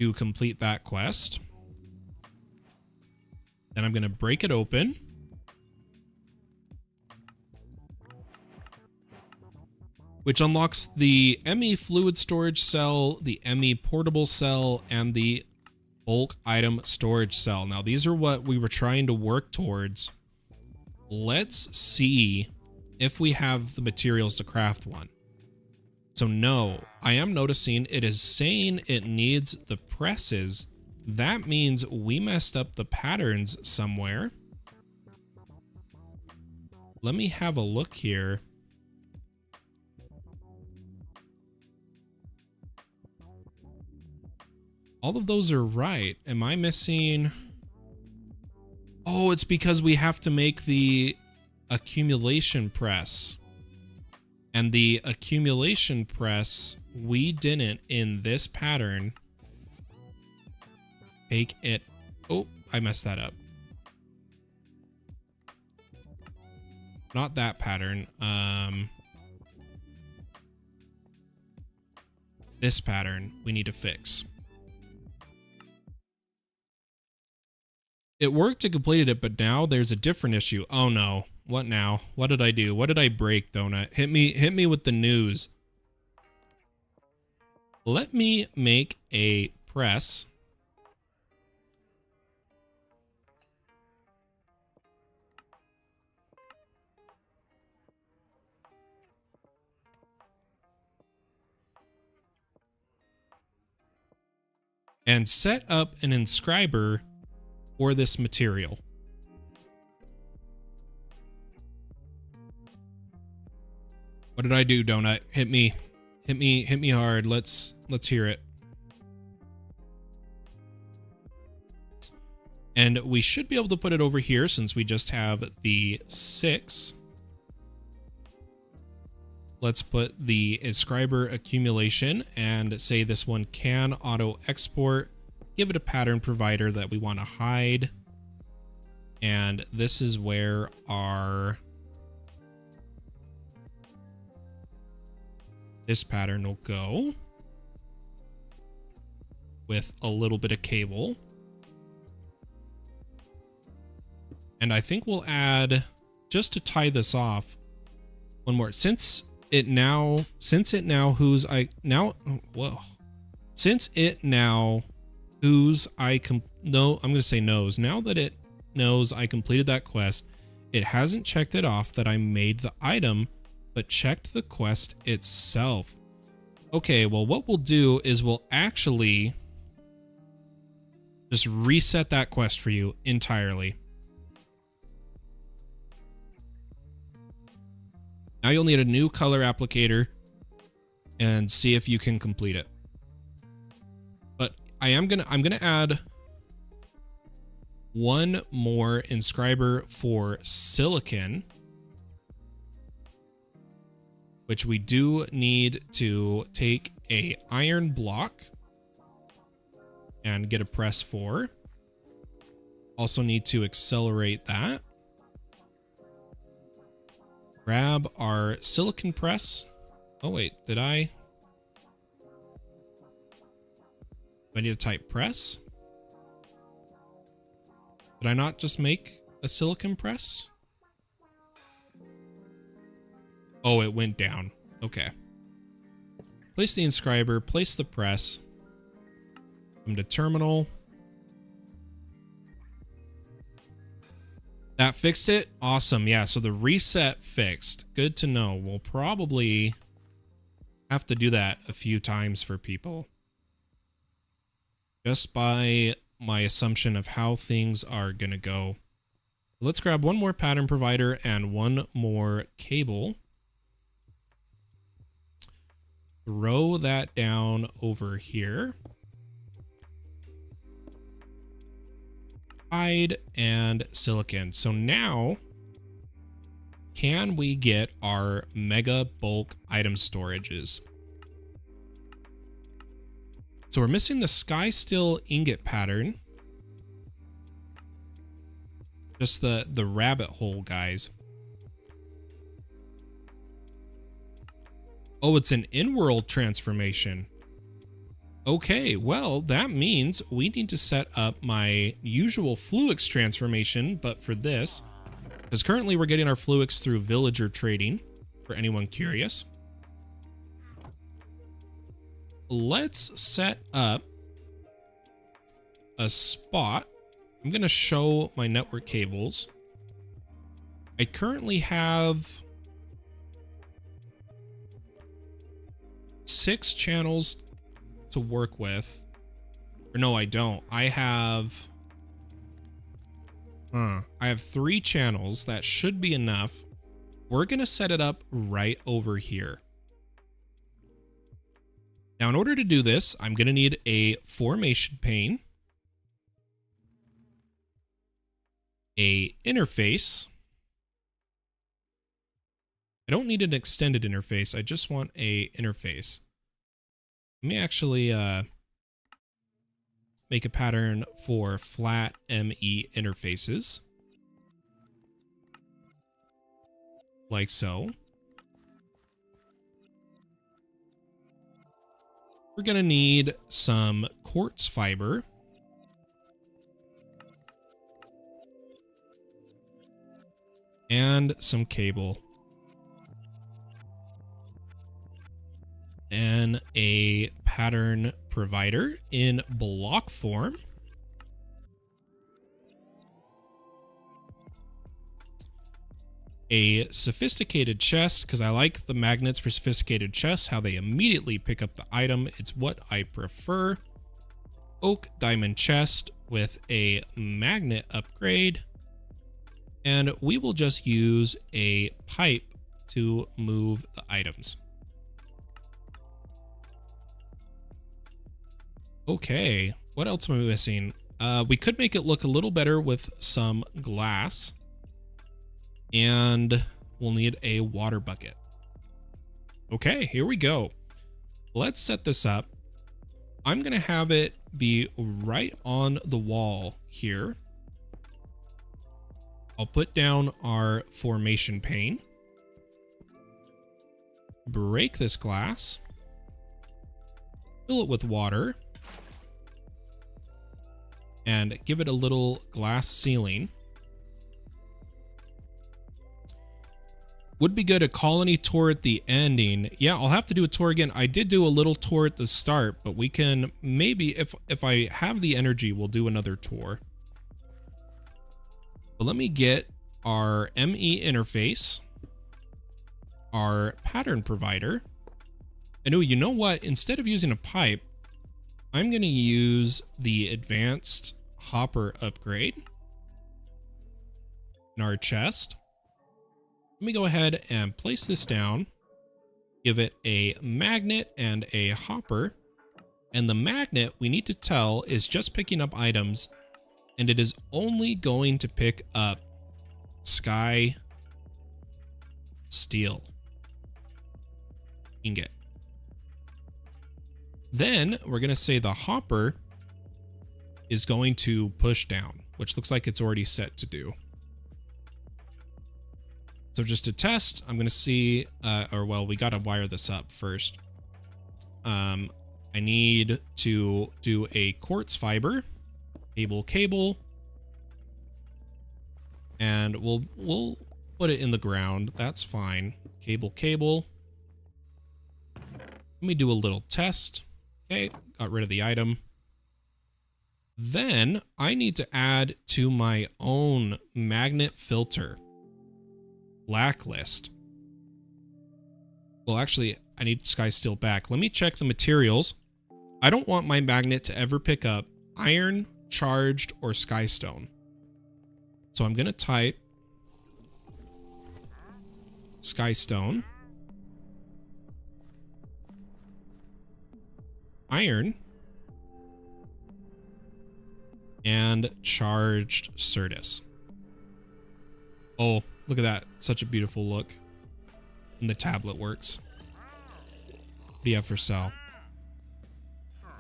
to complete that quest. Then I'm going to break it open. Which unlocks the ME fluid storage cell, the ME portable cell, and the bulk item storage cell. Now, these are what we were trying to work towards. Let's see if we have the materials to craft one. So no, I am noticing it is saying it needs the presses. That means we messed up the patterns somewhere. Let me have a look here. All of those are right. Am I missing? Oh, it's because we have to make the accumulation press. And the accumulation press, we didn't in this pattern take it. Oh, I messed that up. Not that pattern. This pattern we need to fix. It worked and completed it, but now there's a different issue. Oh no. What now? What did I do? What did I break, Donut? Hit me with the news. Let me make a press. And set up an inscriber for this material. What did I do, Donut? Hit me hard. Let's hear it. And we should be able to put it over here since we just have the 6. Let's put the inscriber accumulation and say this one can auto export. Give it a pattern provider that we want to hide. And this is where our this pattern will go with a little bit of cable. And I think we'll add, just to tie this off, one more. Since it now who's I now whoa. Since it now who's I no, I'm gonna say knows. Now that it knows I completed that quest, it hasn't checked it off that I made the item, but checked the quest itself. Okay, well, what we'll do is we'll actually just reset that quest for you entirely. Now you'll need a new color applicator and see if you can complete it. But I'm gonna add one more inscriber for silicon, which we do need to take a iron block and get a press for. Also need to accelerate that. Grab our silicon press. Oh wait, do I need to type press? Did I not just make a silicon press? Oh, it went down. Okay. Place the inscriber, place the press. Come to terminal. That fixed it? Awesome. Yeah, so the reset fixed. Good to know. We'll probably have to do that a few times for people. Just by my assumption of how things are going to go. Let's grab one more pattern provider and one more cable. Throw that down over here. Hide and silicon. So now, can we get our mega bulk item storages? So we're missing the sky still ingot pattern. Just the rabbit hole, guys. Oh, it's an in-world transformation. Okay, well, that means we need to set up my usual Fluix transformation, but for this, because currently we're getting our Fluix through villager trading, for anyone curious. Let's set up a spot. I'm going to show my network cables. I currently have 6 channels to work with. Or no, I don't. I have 3 channels. That should be enough. We're going to set it up right over here. Now, in order to do this, I'm going to need a formation pane, a interface. I don't need an extended interface. I just want a interface. Let me actually make a pattern for flat ME interfaces. Like so. We're going to need some quartz fiber. And some cable. And a pattern provider in block form. A sophisticated chest, because I like the magnets for sophisticated chests, how they immediately pick up the item. It's what I prefer. Oak diamond chest with a magnet upgrade. And we will just use a pipe to move the items. Okay, what else am I missing? We could make it look a little better with some glass. And we'll need a water bucket. Okay, here we go. Let's set this up. I'm going to have it be right on the wall here. I'll put down our formation pane. Break this glass. Fill it with water. And give it a little glass ceiling. Would be good a colony tour at the ending. Yeah, I'll have to do a tour again. I did do a little tour at the start, but we can maybe, if I have the energy, we'll do another tour. But let me get our ME interface, our pattern provider. And oh, you know what? Instead of using a pipe, I'm going to use the advanced hopper upgrade in our chest. Let me go ahead and place this down, give it a magnet and a hopper. And the magnet, we need to tell, is just picking up items, and it is only going to pick up sky steel ingot. Then we're going to say the hopper is going to push down, which looks like it's already set to do. So just to test, I'm going to see, we got to wire this up first. I need to do a quartz fiber, cable, and we'll put it in the ground. That's fine. Cable. Let me do a little test. Okay, got rid of the item. Then I need to add to my own magnet filter. Blacklist. Well, actually, I need sky steel back. Let me check the materials. I don't want my magnet to ever pick up iron, charged, or skystone. So I'm going to type skystone, iron, and charged Certus. Oh, look at that. Such a beautiful look. And the tablet works. What do you have for sale?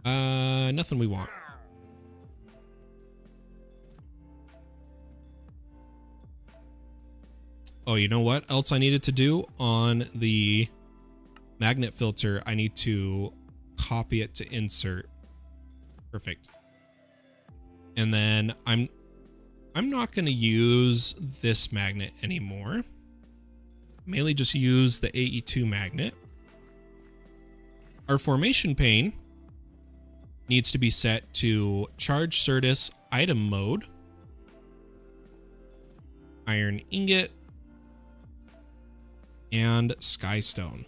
Nothing we want. Oh, you know what else I needed to do on the magnet filter? I need to copy it to insert. Perfect. And then I'm not going to use this magnet anymore. Mainly just use the AE2 magnet. Our formation pane needs to be set to charge Certus item mode. Iron ingot. And skystone.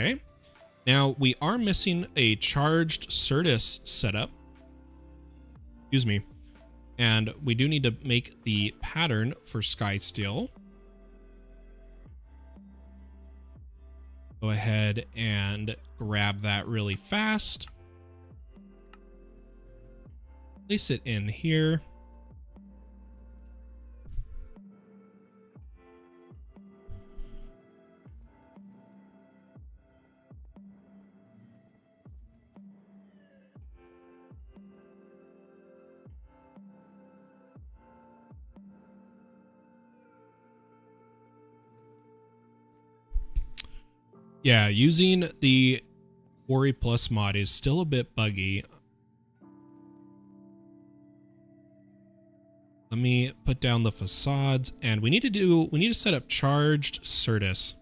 Okay. Now we are missing a charged Certus setup. Excuse me. And we do need to make the pattern for Sky Steel. Go ahead and grab that really fast. Place it in here. Yeah, using the Quarry Plus mod is still a bit buggy. Let me put down the facades, and we need to set up charged Certus,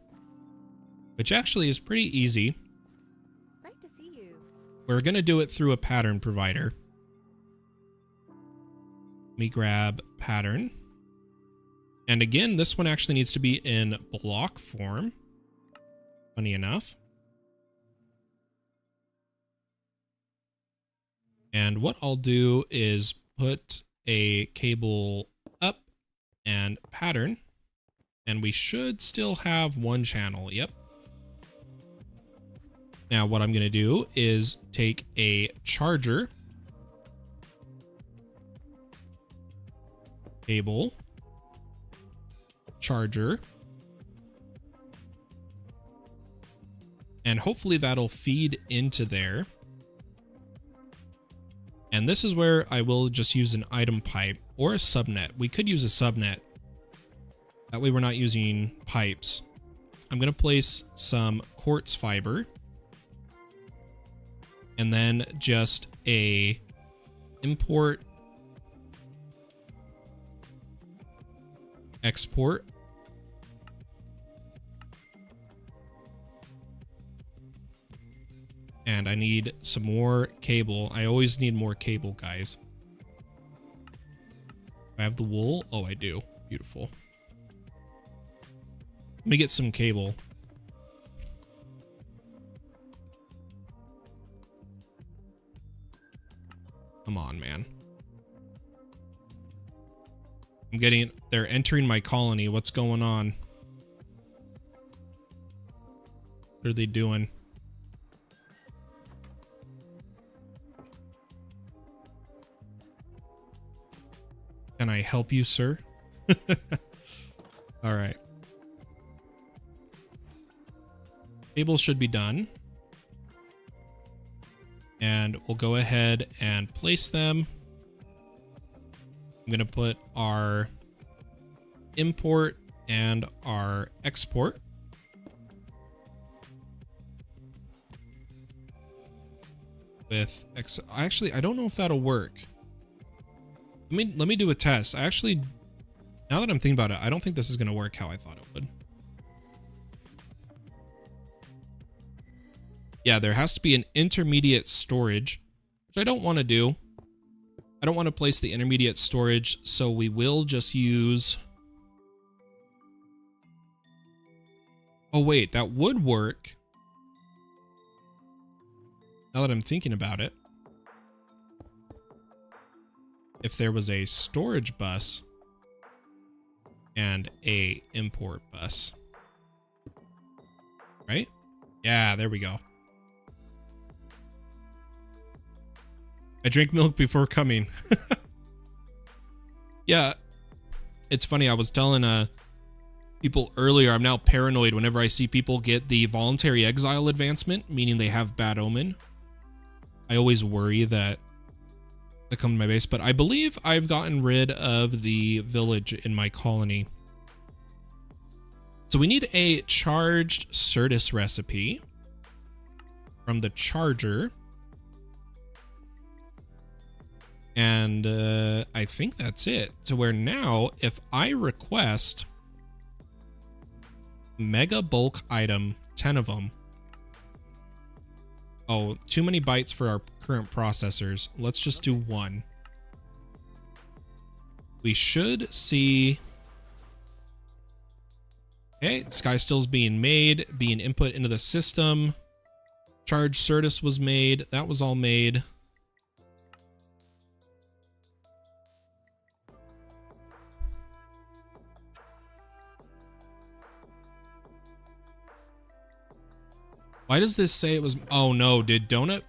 which actually is pretty easy. Great to see you. We're gonna do it through a pattern provider. Let me grab pattern. And again, this one actually needs to be in block form. Funny enough. And what I'll do is put a cable up and pattern, and we should still have one channel. Yep. Now what I'm going to do is take a charger, cable, charger, and hopefully that'll feed into there. And this is where I will just use an item pipe or a subnet. We could use a subnet. That way we're not using pipes. I'm going to place some quartz fiber. And then just a import, export. And I need some more cable. I always need more cable, guys. I have the wool. Oh, I do. Beautiful. Let me get some cable. Come on, man. They're entering my colony. What's going on? What are they doing? Can I help you, sir? All right. Cables should be done. And we'll go ahead and place them. I'm going to put our import and our export. Actually, I don't know if that'll work. Let me do a test. Actually, now that I'm thinking about it, I don't think this is going to work how I thought it would. Yeah, there has to be an intermediate storage, which I don't want to do. I don't want to place the intermediate storage, so we will just use... Oh wait, that would work. Now that I'm thinking about it. If there was a storage bus and a import bus. Right? Yeah, there we go. I drank milk before coming. Yeah, it's funny. I was telling people earlier, I'm now paranoid whenever I see people get the voluntary exile advancement, meaning they have bad omen. I always worry that they come to my base, but I believe I've gotten rid of the village in my colony. So we need a charged Certus recipe from the charger. And I think that's it. So where now, if I request mega bulk item, 10 of them. Oh, too many bytes for our current processors. Let's just do one. We should see Okay, sky still's being made, being input into the system. Charge Certus was made. That was all made. Why does this say it was... Oh no, did Donut...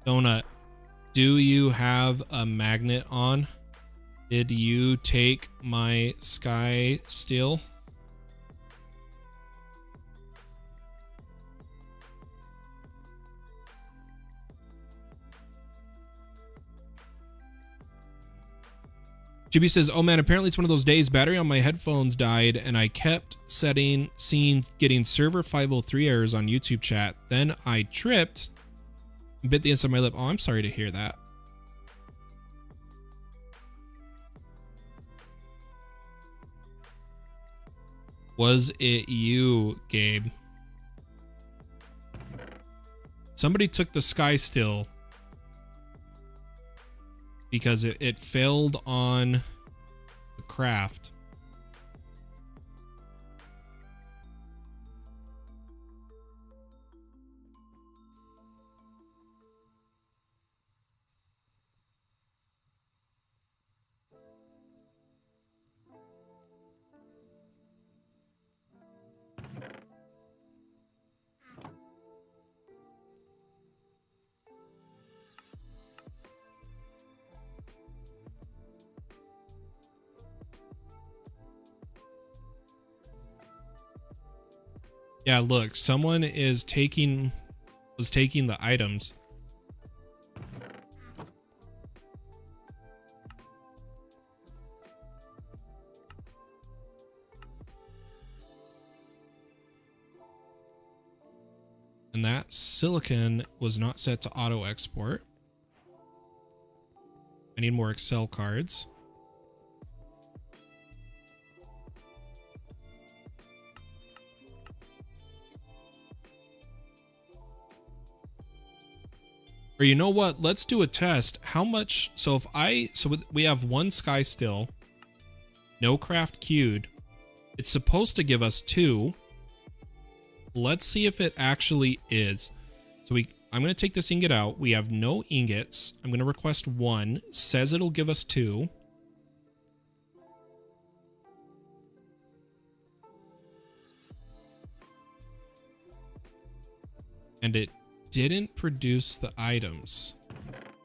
Donut, do you have a magnet on? Did you take my sky steel? Chibi says, oh man, apparently it's one of those days. Battery on my headphones died and I kept seeing getting server 503 errors on YouTube chat. Then I tripped and bit the inside of my lip. Oh, I'm sorry to hear that. Was it you, Gabe? Somebody took the sky still because it failed on the craft. Yeah, look, someone was taking the items. And that silicon was not set to auto export. I need more Excel cards. Or you know what? Let's do a test. How much? So we have one sky still, no craft queued. It's supposed to give us 2. Let's see if it actually is. So I'm going to take this ingot out. We have no ingots. I'm going to request 1. Says it'll give us 2. And it didn't produce the items.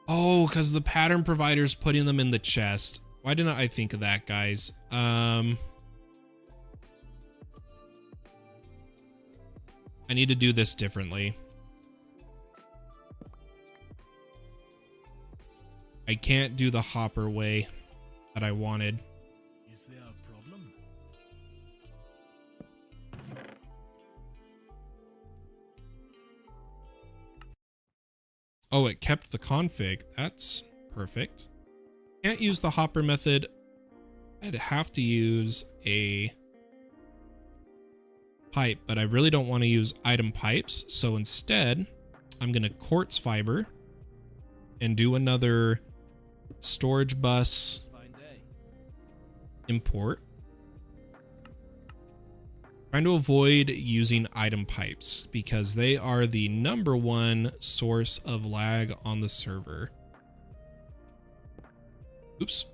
Oh, because the pattern provider's putting them in the chest. Why didn't I think of that, guys? I need to do this differently. I can't do the hopper way that I wanted. Is there a problem? Oh, it kept the config. That's perfect. Can't use the hopper method. I'd have to use a pipe, but I really don't want to use item pipes. So instead, I'm going to quartz fiber and do another storage bus import. Trying to avoid using item pipes because they are the #1 source of lag on the server. Oops.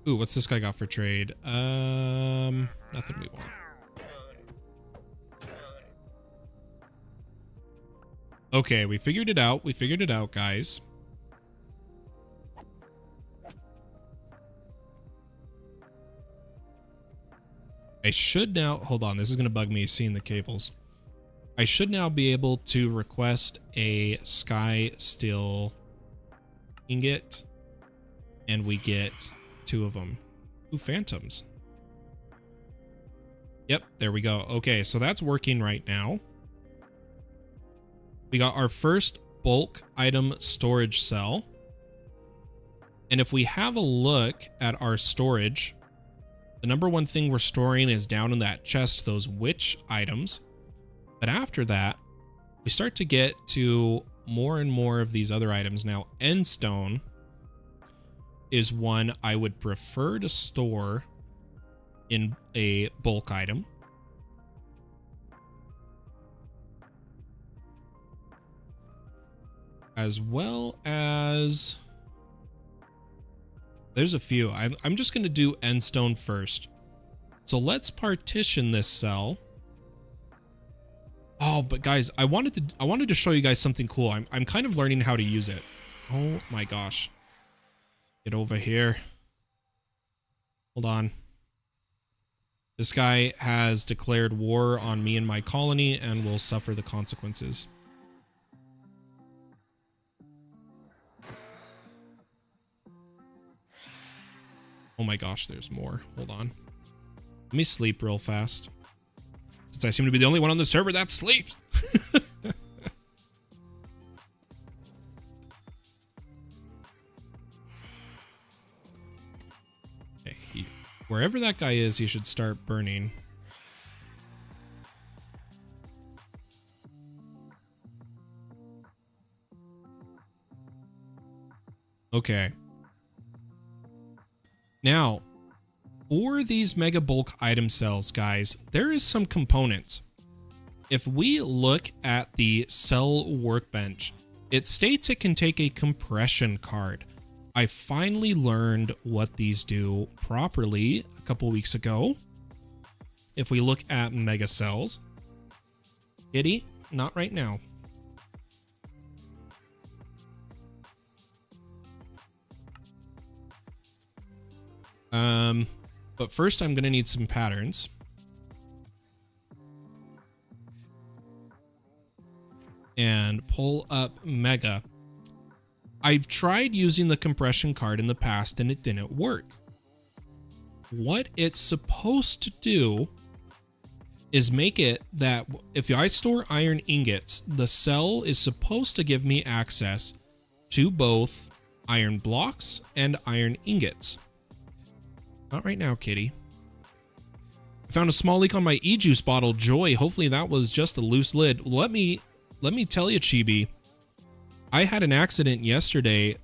Ooh, what's this guy got for trade? Nothing we want. Okay, we figured it out. We figured it out, guys. I should now... Hold on, this is going to bug me seeing the cables. I should now be able to request a sky steel ingot, and we get 2 of them. Ooh, phantoms. Yep, there we go. Okay, so that's working right now. We got our first bulk item storage cell. And if we have a look at our storage, the #1 thing we're storing is down in that chest, those witch items. But after that, we start to get to more and more of these other items. Now, endstone is one I would prefer to store in a bulk item. As well as there's a few. I'm just going to do endstone first. So let's partition this cell. Oh, but guys, I wanted to show you guys something cool. I'm kind of learning how to use it. Oh my gosh. Get over here. Hold on. This guy has declared war on me and my colony and will suffer the consequences. Oh my gosh, there's more. Hold on. Let me sleep real fast, since I seem to be the only one on the server that sleeps. Okay, wherever that guy is, he should start burning. Okay. Now, for these mega bulk item cells, guys, there is some components. If we look at the cell workbench, it states it can take a compression card. I finally learned what these do properly a couple weeks ago. If we look at mega cells, Kitty, not right now. But first I'm going to need some patterns. And pull up Mega. I've tried using the compression card in the past and it didn't work. What it's supposed to do is make it that if I store iron ingots, the cell is supposed to give me access to both iron blocks and iron ingots. Not right now, kitty. I found a small leak on my e-juice bottle. Joy. Hopefully that was just a loose lid. Let me tell you, Chibi. I had an accident yesterday.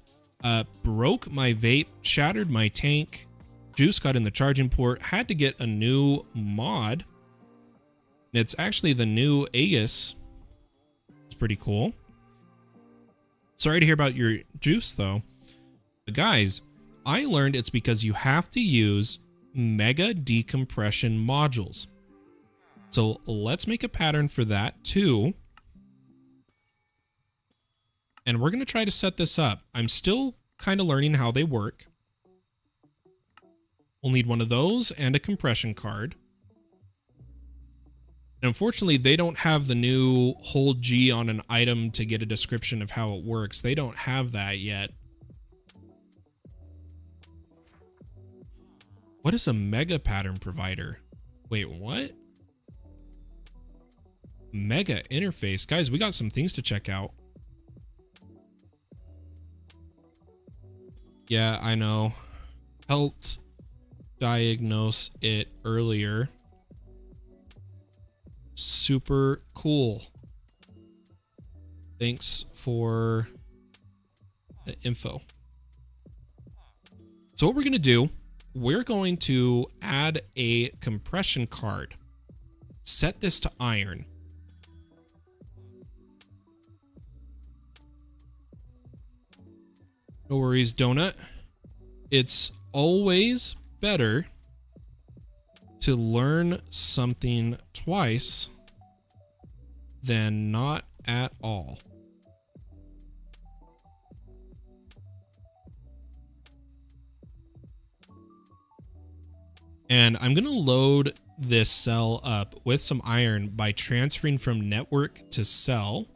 Broke my vape, shattered my tank. Juice got in the charging port. Had to get a new mod. It's actually the new Aegis. It's pretty cool. Sorry to hear about your juice, though. But guys, I learned it's because you have to use mega decompression modules. So let's make a pattern for that too. And we're going to try to set this up. I'm still kind of learning how they work. We'll need one of those and a compression card. And unfortunately, they don't have the new hold G on an item to get a description of how it works. They don't have that yet. What is a mega pattern provider? Wait, what? Mega interface. Guys, we got some things to check out. Yeah, I know. Helped diagnose it earlier. Super cool. Thanks for the info. So what we're going to do, we're going to add a compression card. Set this to iron. No worries, Donut. It's always better to learn something twice than not at all. And I'm going to load this cell up with some iron by transferring from network to cell.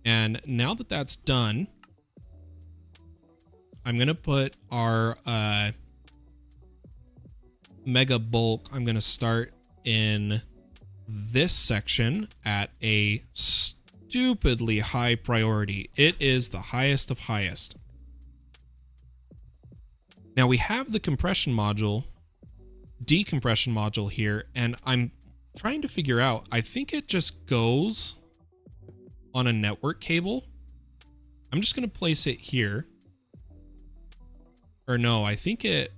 And now that that's done, I'm going to put our mega bulk. I'm going to start in this section at a stupidly high priority. It is the highest of highest. Now we have the compression module, decompression module here, and I'm trying to figure out, I think it just goes on a network cable. I'm just going to place it here. Or no, I think it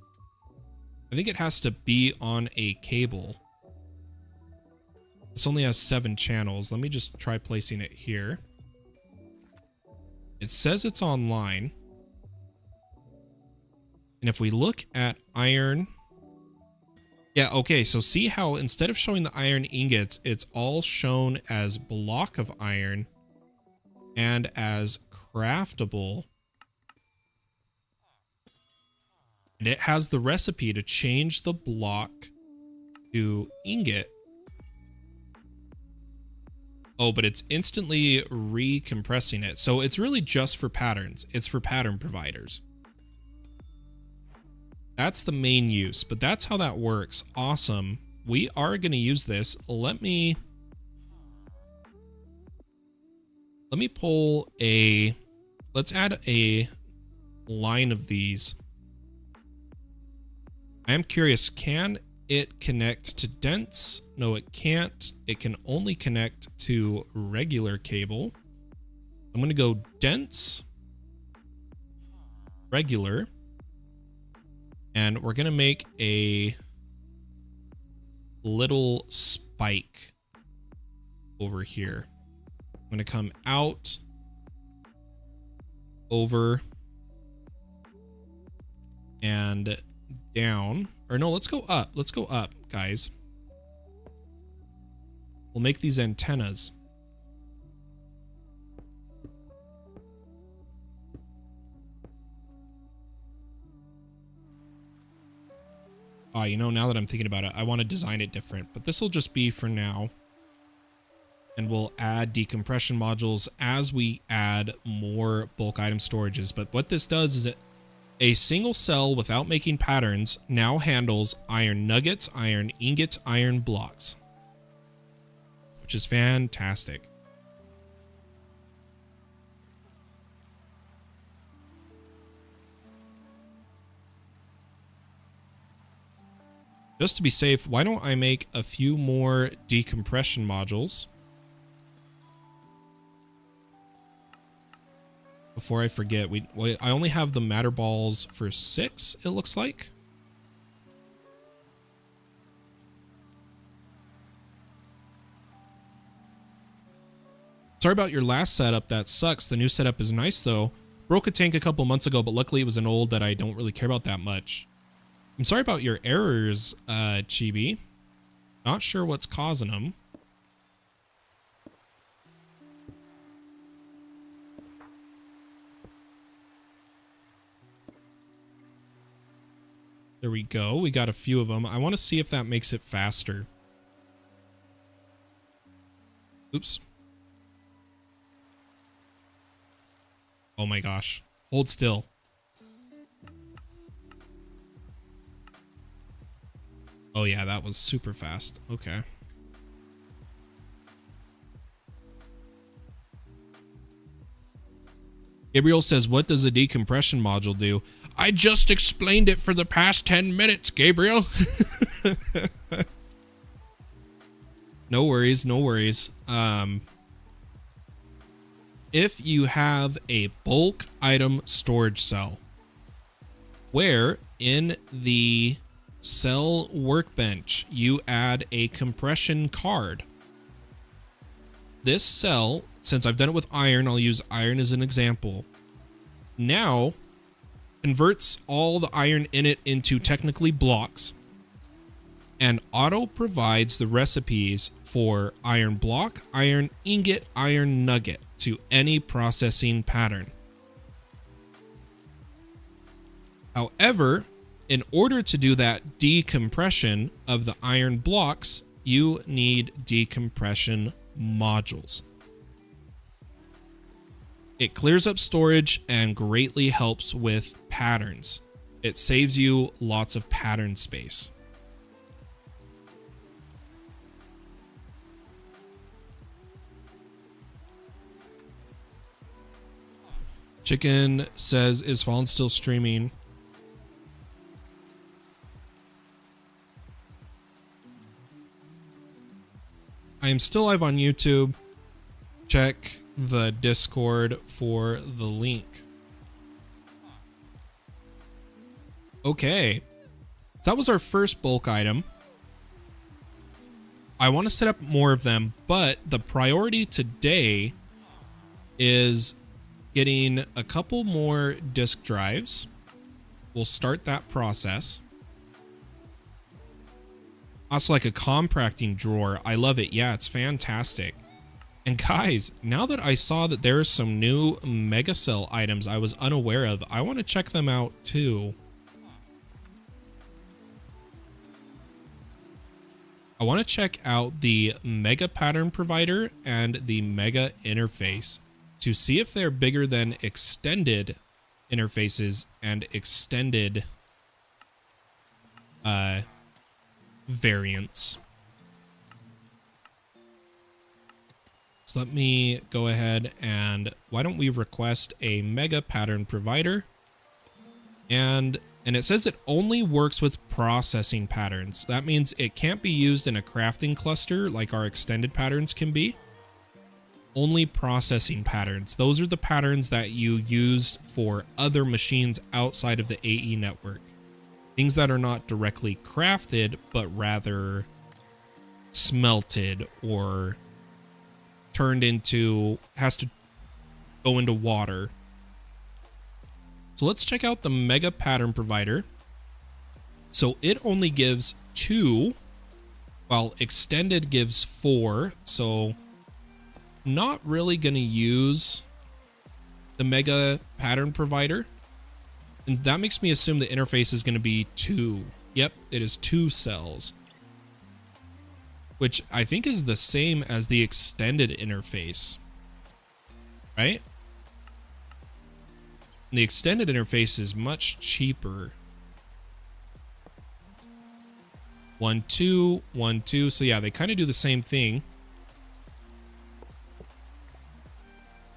has to be on a cable. This only has 7 channels. Let me just try placing it here. It says it's online. And if we look at iron... Yeah, okay, so see how instead of showing the iron ingots, it's all shown as block of iron and as craftable. And it has the recipe to change the block to ingot. Oh, but it's instantly recompressing it. So it's really just for patterns. It's for pattern providers. That's the main use, but that's how that works. Awesome. We are going to use this. Let me pull a, let's add a line of these. I am curious, can it connect to dense? No, it can't. It can only connect to regular cable. I'm going to go dense, regular, and we're going to make a little spike over here. I'm going to come out, over, and down. Or no, let's go up. Let's go up, guys. We'll make these antennas. You know, now that I'm thinking about it, I want to design it different, but this will just be for now. And we'll add decompression modules as we add more bulk item storages. But what this does is it a single cell without making patterns now handles iron nuggets, iron ingots, iron blocks, which is fantastic. Just to be safe, why don't I make a few more decompression modules before I forget? I only have the matter balls for 6, it looks like. Sorry about your last setup, that sucks. The new setup is nice though. Broke a tank a couple months ago, but luckily it was an old that I don't really care about that much. I'm sorry about your errors, Chibi. Not sure what's causing them. There we go. We got a few of them. I want to see if that makes it faster. Oops. Oh my gosh. Hold still. Oh yeah, that was super fast. Okay. Gabriel says, what does a decompression module do? I just explained it for the past 10 minutes, Gabriel. No worries, no worries. If you have a bulk item storage cell where in the cell workbench you add a compression card, this cell, since I've done it with iron, I'll use iron as an example, now converts all the iron in it into technically blocks and auto provides the recipes for iron block, iron ingot, iron nugget to any processing pattern. However, in order to do that decompression of the iron blocks, you need decompression modules. It clears up storage and greatly helps with patterns. It saves you lots of pattern space. Chicken says, is Fallen still streaming? I am still live on YouTube. Check the Discord for the link. Okay. That was our first bulk item. I want to set up more of them, but the priority today is getting a couple more disk drives. We'll start that process. Also, like a compacting drawer. I love it. Yeah, it's fantastic. And guys, now that I saw that there's some new Mega Cell items I was unaware of, I want to check them out too. I want to check out the Mega Pattern Provider and the Mega Interface to see if they're bigger than extended interfaces and extended variants. So let me go ahead and why don't we request a Mega Pattern Provider? And it says it only works with processing patterns. That means it can't be used in a crafting cluster like our extended patterns can be. Only processing patterns. Those are the patterns that you use for other machines outside of the AE network. Things that are not directly crafted, but rather smelted or turned into, has to go into water. So let's check out the Mega Pattern Provider. So it only gives 2, while extended gives 4. So not really going to use the Mega Pattern Provider. And that makes me assume the interface is going to be 2. Yep, it is 2 cells. Which I think is the same as the extended interface. Right? The extended interface is much cheaper. 1, 2, 1, 2. So yeah, they kind of do the same thing.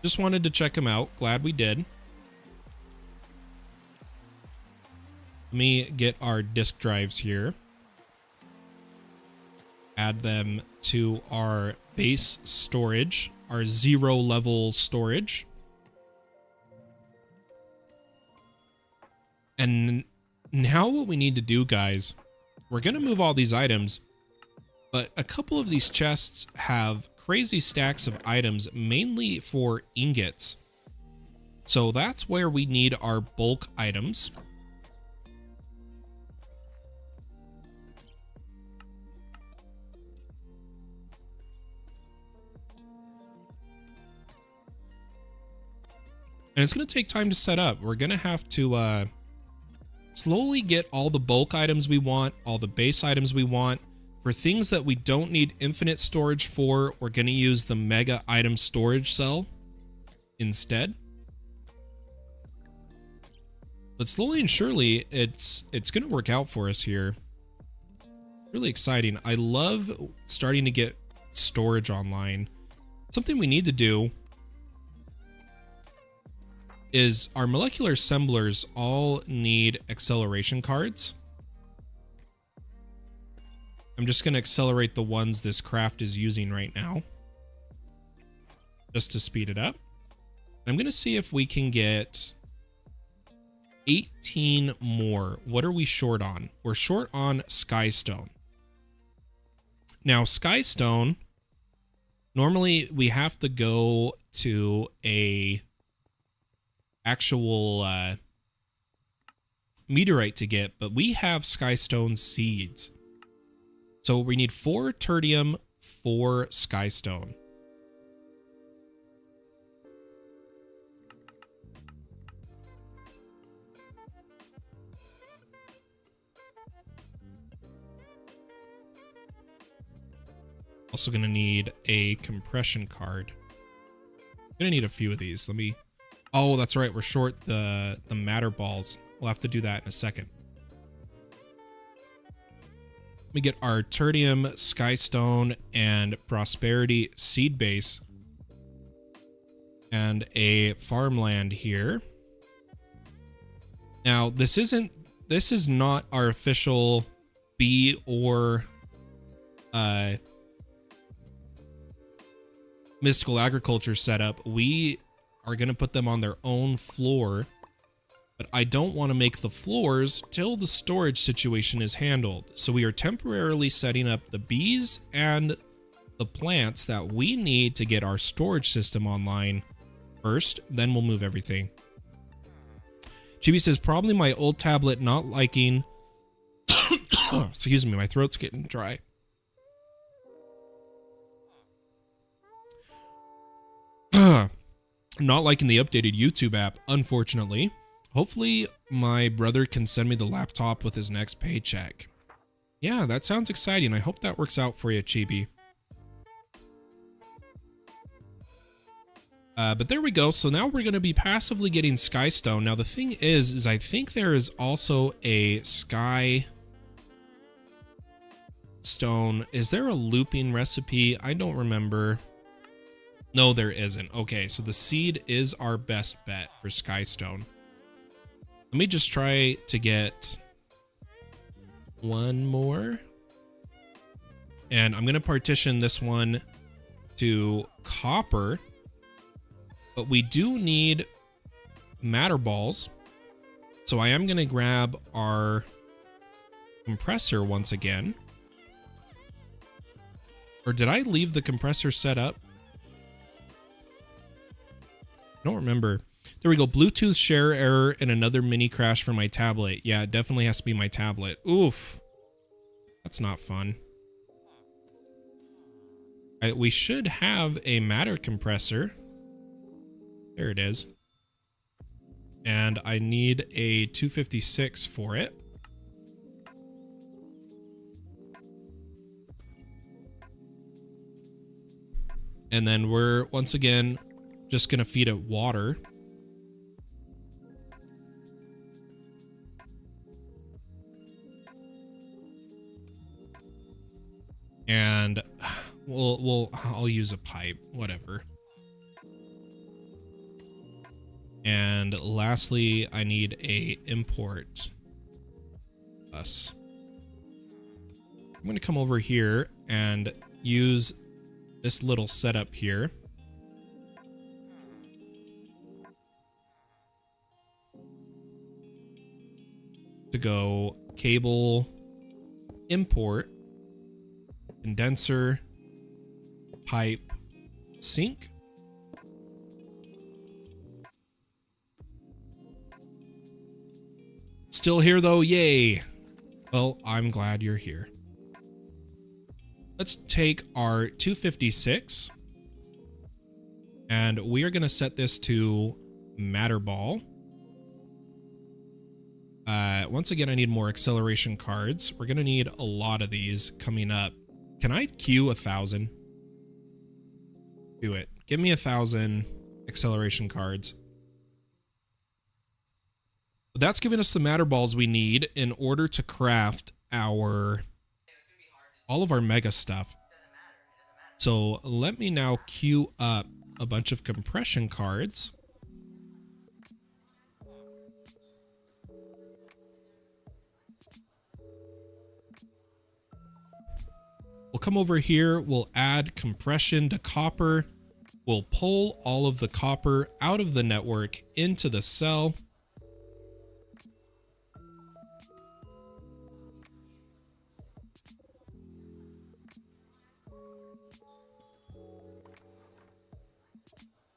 Just wanted to check them out. Glad we did. Let me get our disk drives here. Add them to our base storage, our 0 level storage. And now what we need to do, guys, we're going to move all these items, but a couple of these chests have crazy stacks of items, mainly for ingots. So that's where we need our bulk items. And it's going to take time to set up. We're going to have to slowly get all the bulk items we want, all the base items we want. For things that we don't need infinite storage for, we're going to use the Mega Item Storage Cell instead. But slowly and surely, it's going to work out for us here. Really exciting. I love starting to get storage online. Something we need to do is our molecular assemblers all need acceleration cards. I'm just going to accelerate the ones this craft is using right now, just to speed it up. I'm going to see if we can get 18 more. What are we short on? We're short on Skystone. Now, Skystone, normally we have to go to a actual meteorite to get, but we have Skystone seeds. So we need 4 tertium, 4 Skystone. Also going to need a compression card. I'm going to need a few of these. Let me... Oh, that's right. We're short the matter balls. We'll have to do that in a second. Let me get our tertium, Skystone, and prosperity seed base. and a farmland here. Now, this is not our official bee or mystical agriculture setup. We are going to put them on their own floor, but I don't want to make the floors till the storage situation is handled. So we are temporarily setting up the bees and the plants that we need to get our storage system online first, then we'll move everything. Chibi says, probably my old tablet not liking, excuse me, my throat's getting dry. Not liking the updated YouTube app, unfortunately. Hopefully my brother can send me the laptop with his next paycheck. Yeah, that sounds exciting. I hope that works out for you, Chibi. But there we go. So now we're going to be passively getting Skystone. Now the thing is I think there is also a Sky Stone. Is there a looping recipe? I don't remember. No, there isn't. Okay, so the seed is our best bet for Skystone. Let me just try to get one more. And I'm going to partition this one to copper. But we do need matter balls. So I am going to grab our compressor once again. Or did I leave the compressor set up? I don't remember. There we go. Bluetooth share error and another mini crash for my tablet. Yeah, it definitely has to be my tablet. Oof. That's not fun. We should have a matter compressor. There it is. And I need a 256 for it. And then we're, once again, just going to feed it water. And I'll use a pipe, whatever. And lastly, I need a import bus. I'm going to come over here and use this little setup here. To go cable, import, condenser, pipe, sink. Still here though, yay. Well, I'm glad you're here. Let's take our 256 and we are going to set this to matter ball. Once again, I need more acceleration cards. We're going to need a lot of these coming up. Can I queue 1,000? Do it. Give me 1,000 acceleration cards. That's giving us the matter balls we need in order to craft all of our mega stuff. So let me now queue up a bunch of compression cards. We'll come over here, we'll add compression to copper. We'll pull all of the copper out of the network into the cell.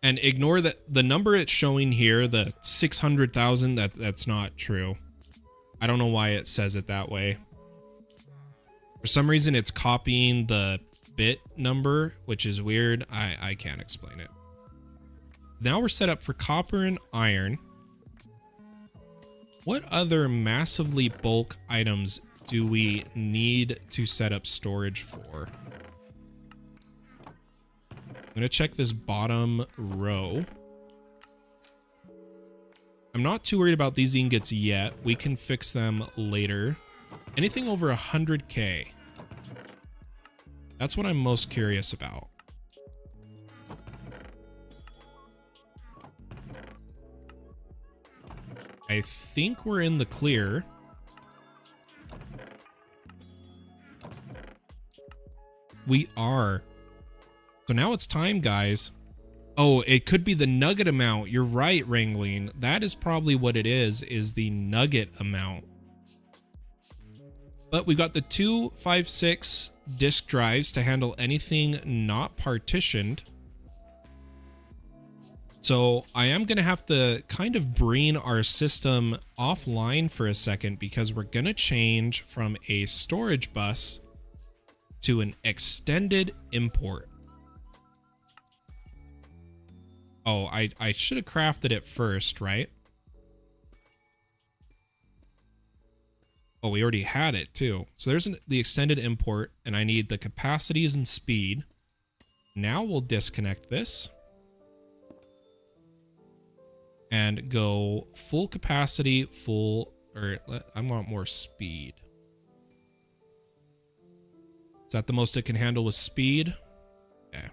And ignore that the number it's showing here, the 600,000, that's not true. I don't know why it says it that way. For some reason, it's copying the bit number, which is weird. I can't explain it. Now we're set up for copper and iron. What other massively bulk items do we need to set up storage for? I'm going to check this bottom row. I'm not too worried about these ingots yet. We can fix them later. Anything over 100K. That's what I'm most curious about. I think we're in the clear. We are. So now it's time, guys. Oh, it could be the nugget amount. You're right, Wrangling. That is probably what it is the nugget amount. But we got the 256 disk drives to handle anything not partitioned. So I am going to have to kind of bring our system offline for a second because we're going to change from a storage bus to an extended import. Oh, I should have crafted it first, right? Oh, we already had it too. So there's the extended import, and I need the capacities and speed. Now we'll disconnect this and go full capacity, I want more speed. Is that the most it can handle with speed? Okay.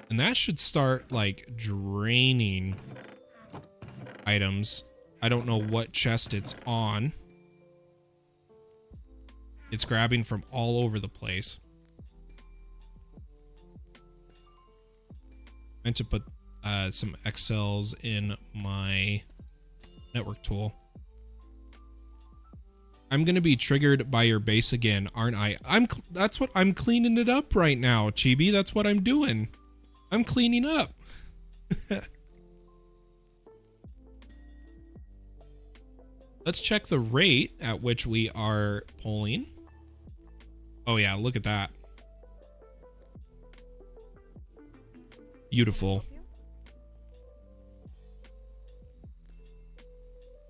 And that should start like draining items. I don't know what chest it's on. It's grabbing from all over the place. I meant to put some XLs in my network tool. I'm gonna be triggered by your base again, aren't I? That's what I'm cleaning it up right now, Chibi. That's what I'm doing. I'm cleaning up. Let's check the rate at which we are pulling. Oh yeah, look at that. Beautiful.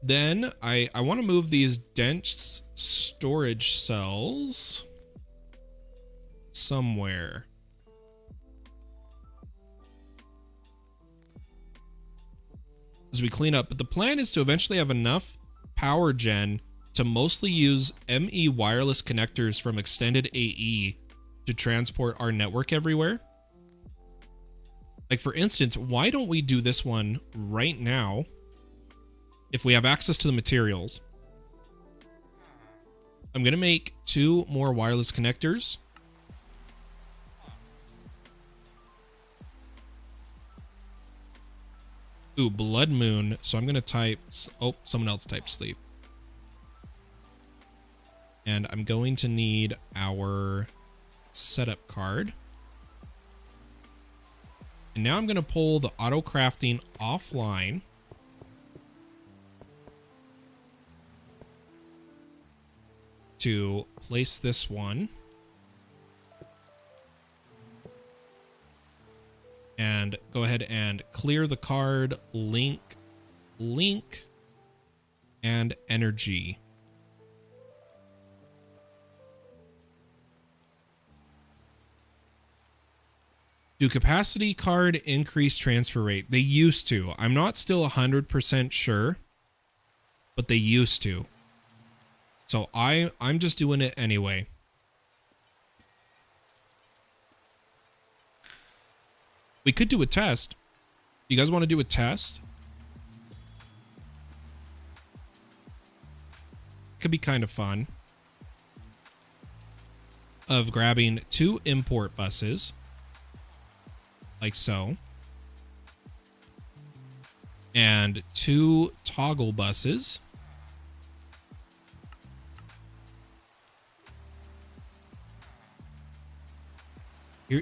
Then I want to move these dense storage cells somewhere. As we clean up, but the plan is to eventually have enough power gen to mostly use ME wireless connectors from extended AE to transport our network everywhere. Like for instance, why don't we do this one right now if we have access to the materials? I'm going to make 2 more wireless connectors. Ooh, Blood Moon. So I'm going to type... Oh, someone else typed sleep. And I'm going to need our setup card. And now I'm going to pull the auto crafting offline. To place this one. And go ahead and clear the card, link, and energy. Do capacity card increase transfer rate? They used to. I'm not still 100% sure, but they used to. So I'm just doing it anyway. We could do a test. You guys want to do a test? Could be kind of fun. Of grabbing 2 import buses. Like so. And 2 toggle buses.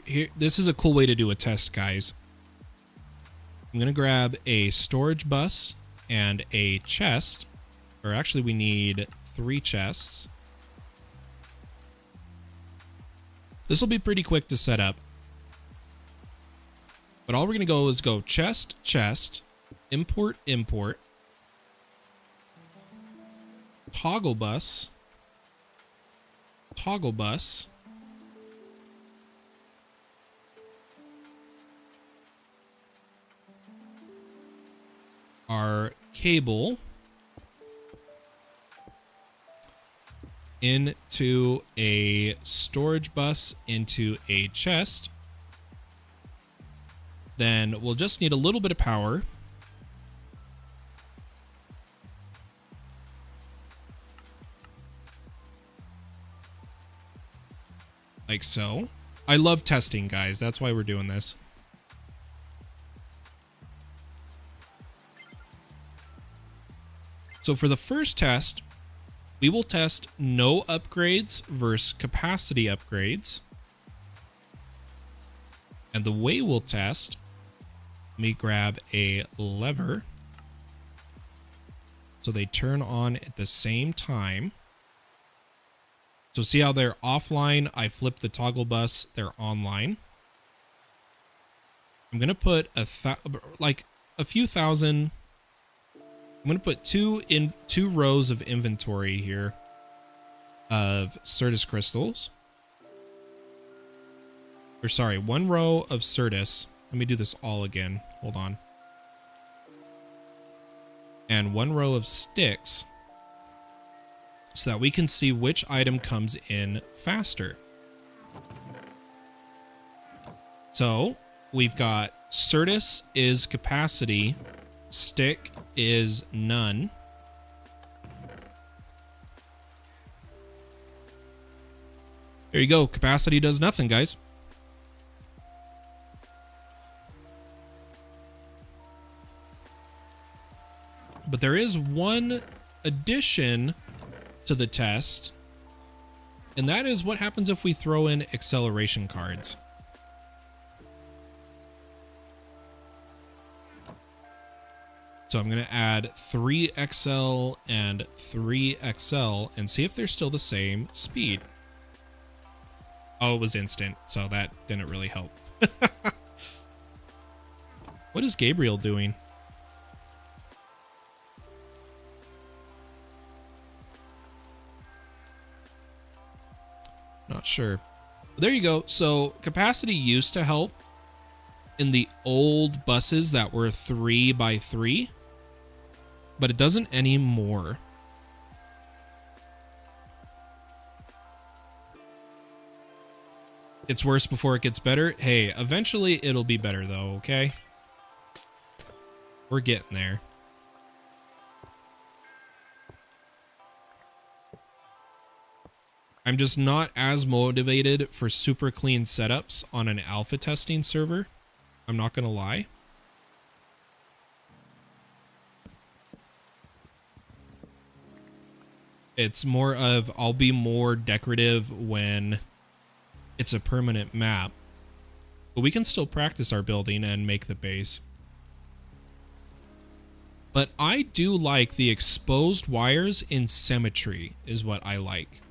Here, this is a cool way to do a test, guys. I'm going to grab a storage bus and a chest. Or actually, we need 3 chests. This will be pretty quick to set up. But all we're going to go is go chest, chest, import, import, toggle bus, toggle bus, our cable into a storage bus into a chest. Then we'll just need a little bit of power. like so. I love testing, guys. That's why we're doing this. So for the first test, we will test no upgrades versus capacity upgrades. And the way we'll test, let me grab a lever so they turn on at the same time. So see how they're offline? I flip the toggle bus, they're online. I'm going to put a few thousand. I'm going to put two rows of inventory here of Certus crystals. Or sorry, one row of Certus. Let me do this all again. Hold on. And one row of sticks so that we can see which item comes in faster. So we've got Certus is capacity, stick is none. There you go. Capacity does nothing, guys. But there is one addition to the test, and that is what happens if we throw in acceleration cards. So I'm going to add 3XL and 3XL and see if they're still the same speed. Oh, it was instant, so that didn't really help. What is Gabriel doing? Not sure. But there you go. So capacity used to help in the old buses that were 3x3, but it doesn't anymore. It's worse before it gets better. Hey, eventually it'll be better though, okay? We're getting there. I'm just not as motivated for super clean setups on an alpha testing server. I'm not gonna lie. It's more of, I'll be more decorative when it's a permanent map. But we can still practice our building and make the base. But I do like the exposed wires in symmetry is what I like.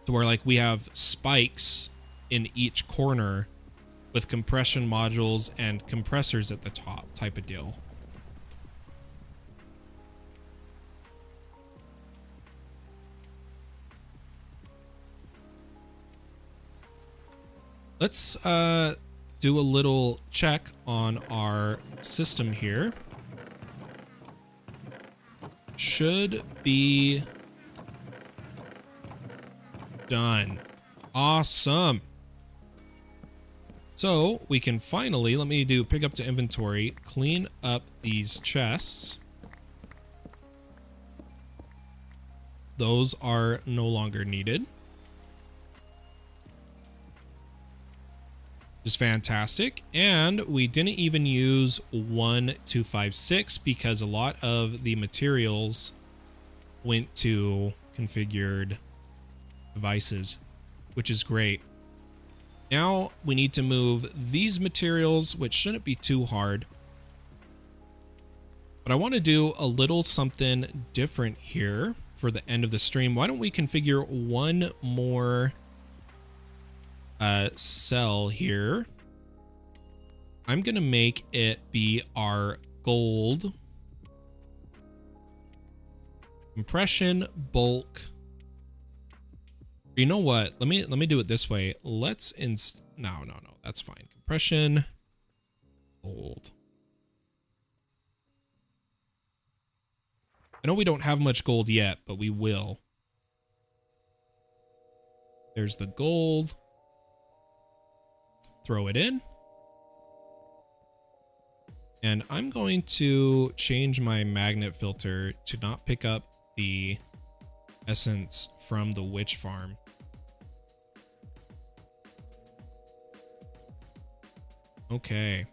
To where like we have spikes in each corner with compression modules and compressors at the top type of deal. Let's do a little check on our system here. Should be done. Awesome. So we can finally, let me do pick up to inventory, clean up these chests. Those are no longer needed. Just fantastic. And we didn't even use 1256 because a lot of the materials went to configured devices, which is great. Now we need to move these materials, which shouldn't be too hard. But I want to do a little something different here for the end of the stream. Why don't we configure one more cell here? I'm gonna make it be our gold compression bulk. You know what? Let me do it this way. Let's no, that's fine. Compression gold. I know we don't have much gold yet, but we will. There's the gold. Throw it in. And I'm going to change my magnet filter to not pick up the essence from the witch farm. Okay.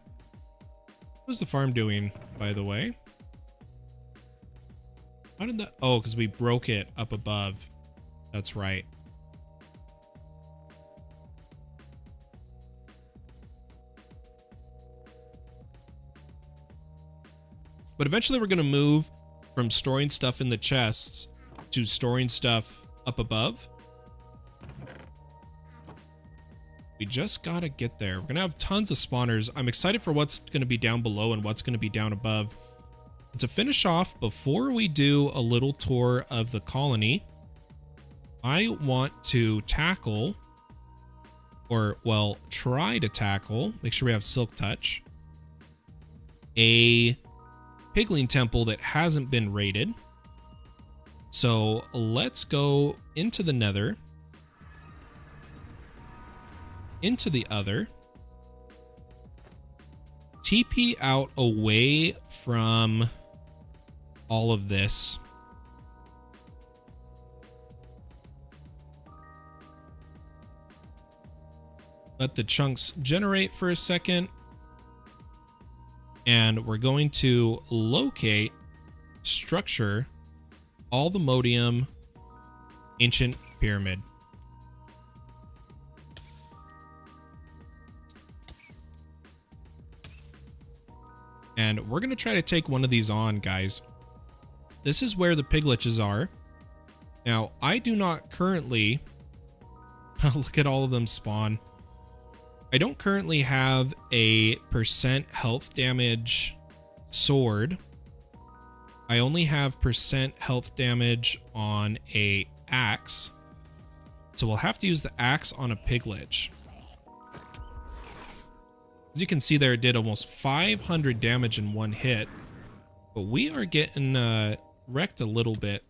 How's the farm doing, by the way? How did that? Oh, because we broke it up above. That's right. But eventually we're going to move from storing stuff in the chests to storing stuff up above. We just got to get there. We're going to have tons of spawners. I'm excited for what's going to be down below and what's going to be down above. And to finish off, before we do a little tour of the colony, I want to tackle, or well, try to tackle, make sure we have Silk Touch, a Pigling Temple that hasn't been raided. So let's go into the Nether, into the other, TP out away from all of this. Let the chunks generate for a second. And we're going to locate, structure, all the Modium Ancient Pyramid. And we're going to try to take one of these on, guys. This is where the piglets are. Now, I do not currently... Look at all of them spawn. I don't currently have a % health damage sword. I only have % health damage on a axe. So we'll have to use the axe on a piglet. As you can see there, it did almost 500 damage in one hit. But we are getting wrecked a little bit.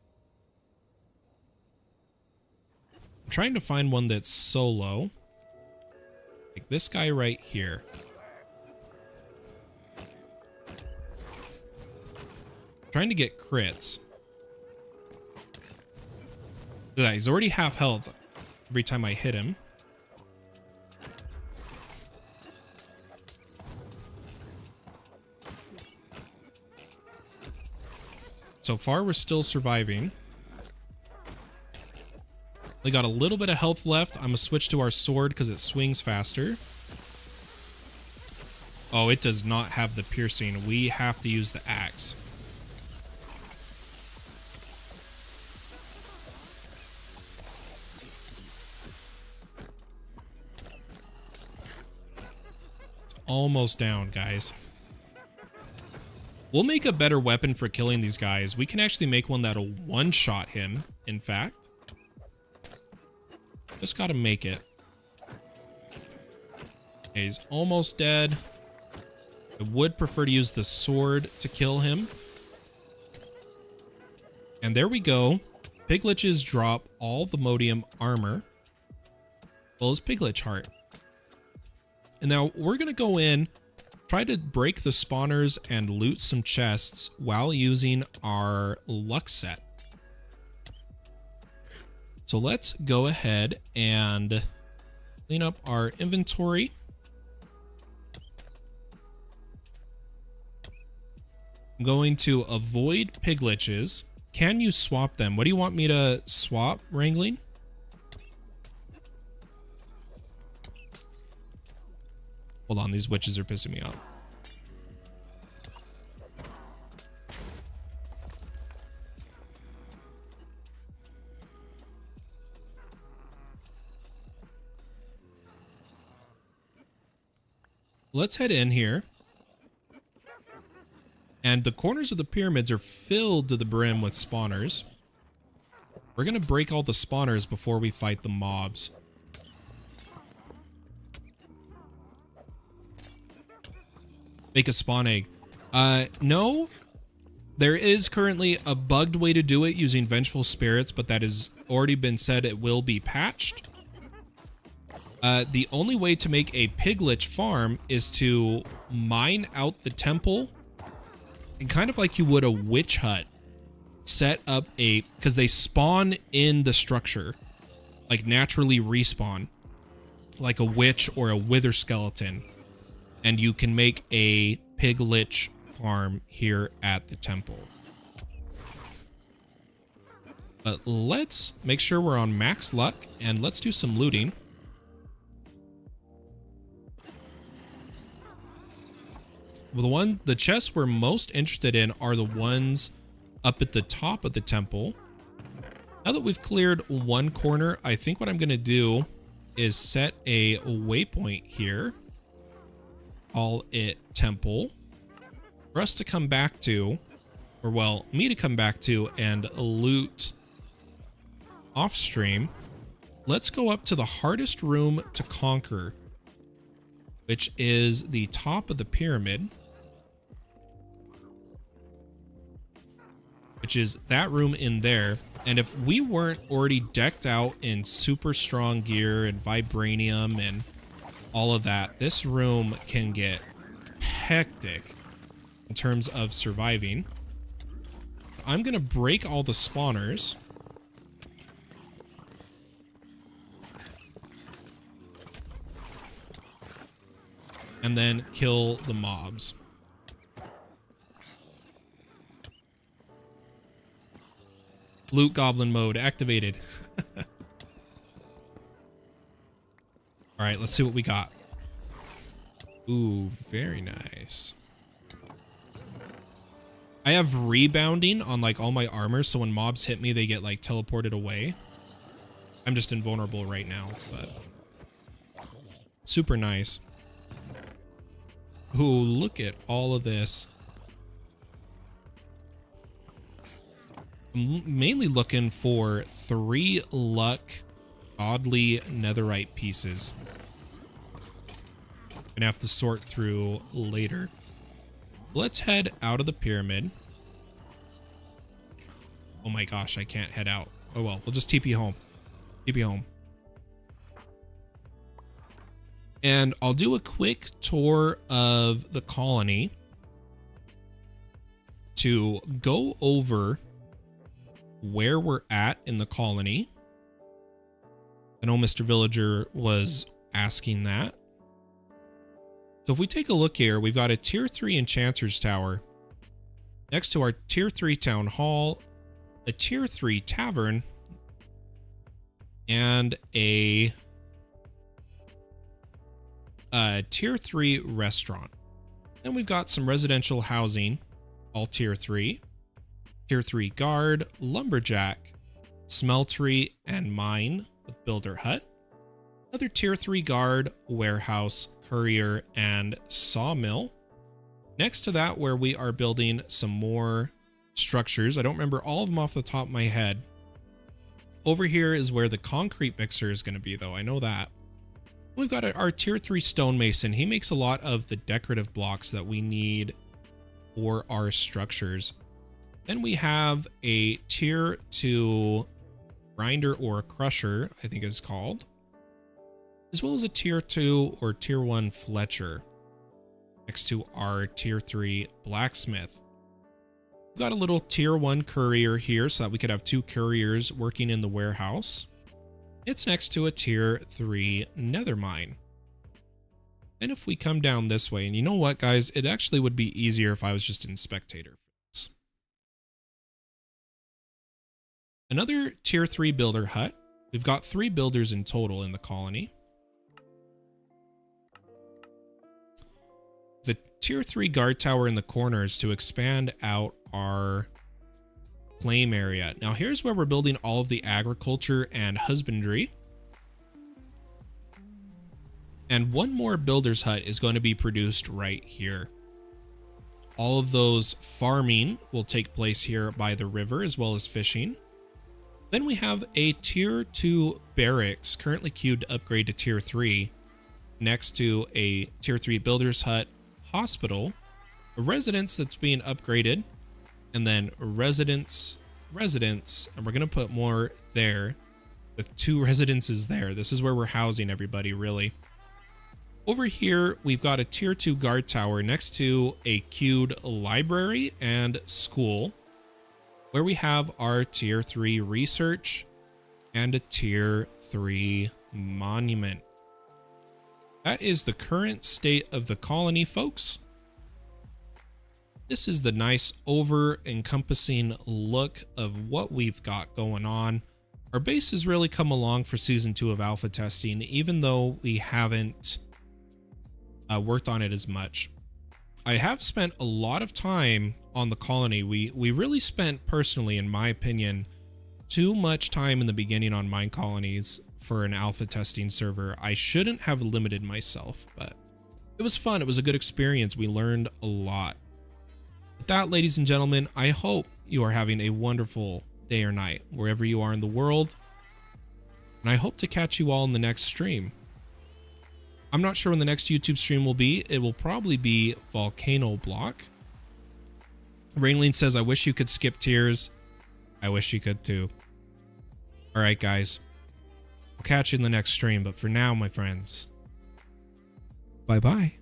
I'm trying to find one that's solo. Like this guy right here. Trying to get crits. Look at that, he's already half health every time I hit him. So far, we're still surviving. We got a little bit of health left. I'm going to switch to our sword because it swings faster. Oh, it does not have the piercing. We have to use the axe. It's almost down, guys. We'll make a better weapon for killing these guys. We can actually make one that'll one-shot him, in fact. Just gotta make it. Okay, he's almost dead. I would prefer to use the sword to kill him. And there we go. Piglets drop all the Modium armor. Well, as Piglet heart. And now we're gonna go in, try to break the spawners and loot some chests while using our luck set. So let's go ahead and clean up our inventory. I'm going to avoid piglets. Can you swap them? What do you want me to swap, Wrangling? Hold on, these witches are pissing me off. Let's head in here. And the corners of the pyramids are filled to the brim with spawners. We're going to break all the spawners before we fight the mobs. Make a spawn egg. No. There is currently a bugged way to do it using Vengeful Spirits, but that has already been said it will be patched. The only way to make a piglet farm is to mine out the temple and kind of like you would a witch hut, set up a, because they spawn in the structure, like naturally respawn, like a witch or a wither skeleton. and you can make a piglich farm here at the temple. But let's make sure we're on max luck and let's do some looting. Well, the chests we're most interested in are the ones up at the top of the temple. Now that we've cleared one corner, I think what I'm going to do is set a waypoint here. Call it temple. For us to come back to, or well, me to come back to and loot off stream. Let's go up to the hardest room to conquer, which is the top of the pyramid, which is that room in there. And if we weren't already decked out in super strong gear and vibranium and all of that, this room can get hectic in terms of surviving. I'm going to break all the spawners. And then kill the mobs. Loot goblin mode activated. Alright, let's see what we got. Ooh, very nice. I have rebounding on like all my armor, so when mobs hit me, they get like teleported away. I'm just invulnerable right now, but super nice. Ooh, look at all of this. I'm mainly looking for 3 luck godly netherite pieces. Gonna have to sort through later. Let's head out of the pyramid. Oh my gosh, I can't head out. Oh well, we'll just TP home. TP home. And I'll do a quick tour of the colony to go over where we're at in the colony. I know Mr. Villager was asking that. So if we take a look here, we've got a tier 3 enchanter's tower next to our tier 3 town hall, a tier 3 tavern, and a tier 3 restaurant. Then we've got some residential housing, all tier 3. Tier 3 guard, lumberjack, smeltery, and mine with builder hut. Another tier 3 guard, warehouse, courier, and sawmill. Next to that, where we are building some more structures. I don't remember all of them off the top of my head. Over here is where the concrete mixer is going to be, though. I know that. We've got our tier 3 stonemason. He makes a lot of the decorative blocks that we need for our structures. Then we have a tier 2 grinder or crusher, I think it's called, as well as a tier 2 or tier 1 Fletcher next to our tier 3 blacksmith. We've got a little tier 1 courier here so that we could have 2 couriers working in the warehouse. It's next to a tier 3 nether mine. And if we come down this way, and you know what, guys, it actually would be easier if I was just in spectator. Another tier 3 builder hut. We've got 3 builders in total in the colony. The tier 3 guard tower in the corner is to expand out our claim area. Now here's where we're building all of the agriculture and husbandry. And one more builder's hut is going to be produced right here. All of those farming will take place here by the river as well as fishing. Then we have a tier 2 barracks currently queued to upgrade to tier 3 next to a tier 3 builder's hut, hospital, a residence that's being upgraded, and then residence, and we're going to put more there with 2 residences there. This is where we're housing everybody, really. Over here, we've got a tier 2 guard tower next to a queued library and school, where we have our tier 3 research and a tier 3 monument. that is the current state of the colony, folks. This is the nice over-encompassing look of what we've got going on. Our base has really come along for Season 2 of alpha testing, even though we haven't worked on it as much. I have spent a lot of time on the colony. We really spent, personally, in my opinion, too much time in the beginning on mine colonies for an alpha testing server. I shouldn't have limited myself, but it was fun. It was a good experience. We learned a lot. With that, ladies and gentlemen, I hope you are having a wonderful day or night, wherever you are in the world. And I hope to catch you all in the next stream. I'm not sure when the next YouTube stream will be. It will probably be Volcano Block. Rainleen says, I wish you could skip tiers. I wish you could too. All right, guys. I'll catch you in the next stream. But for now, my friends, bye-bye.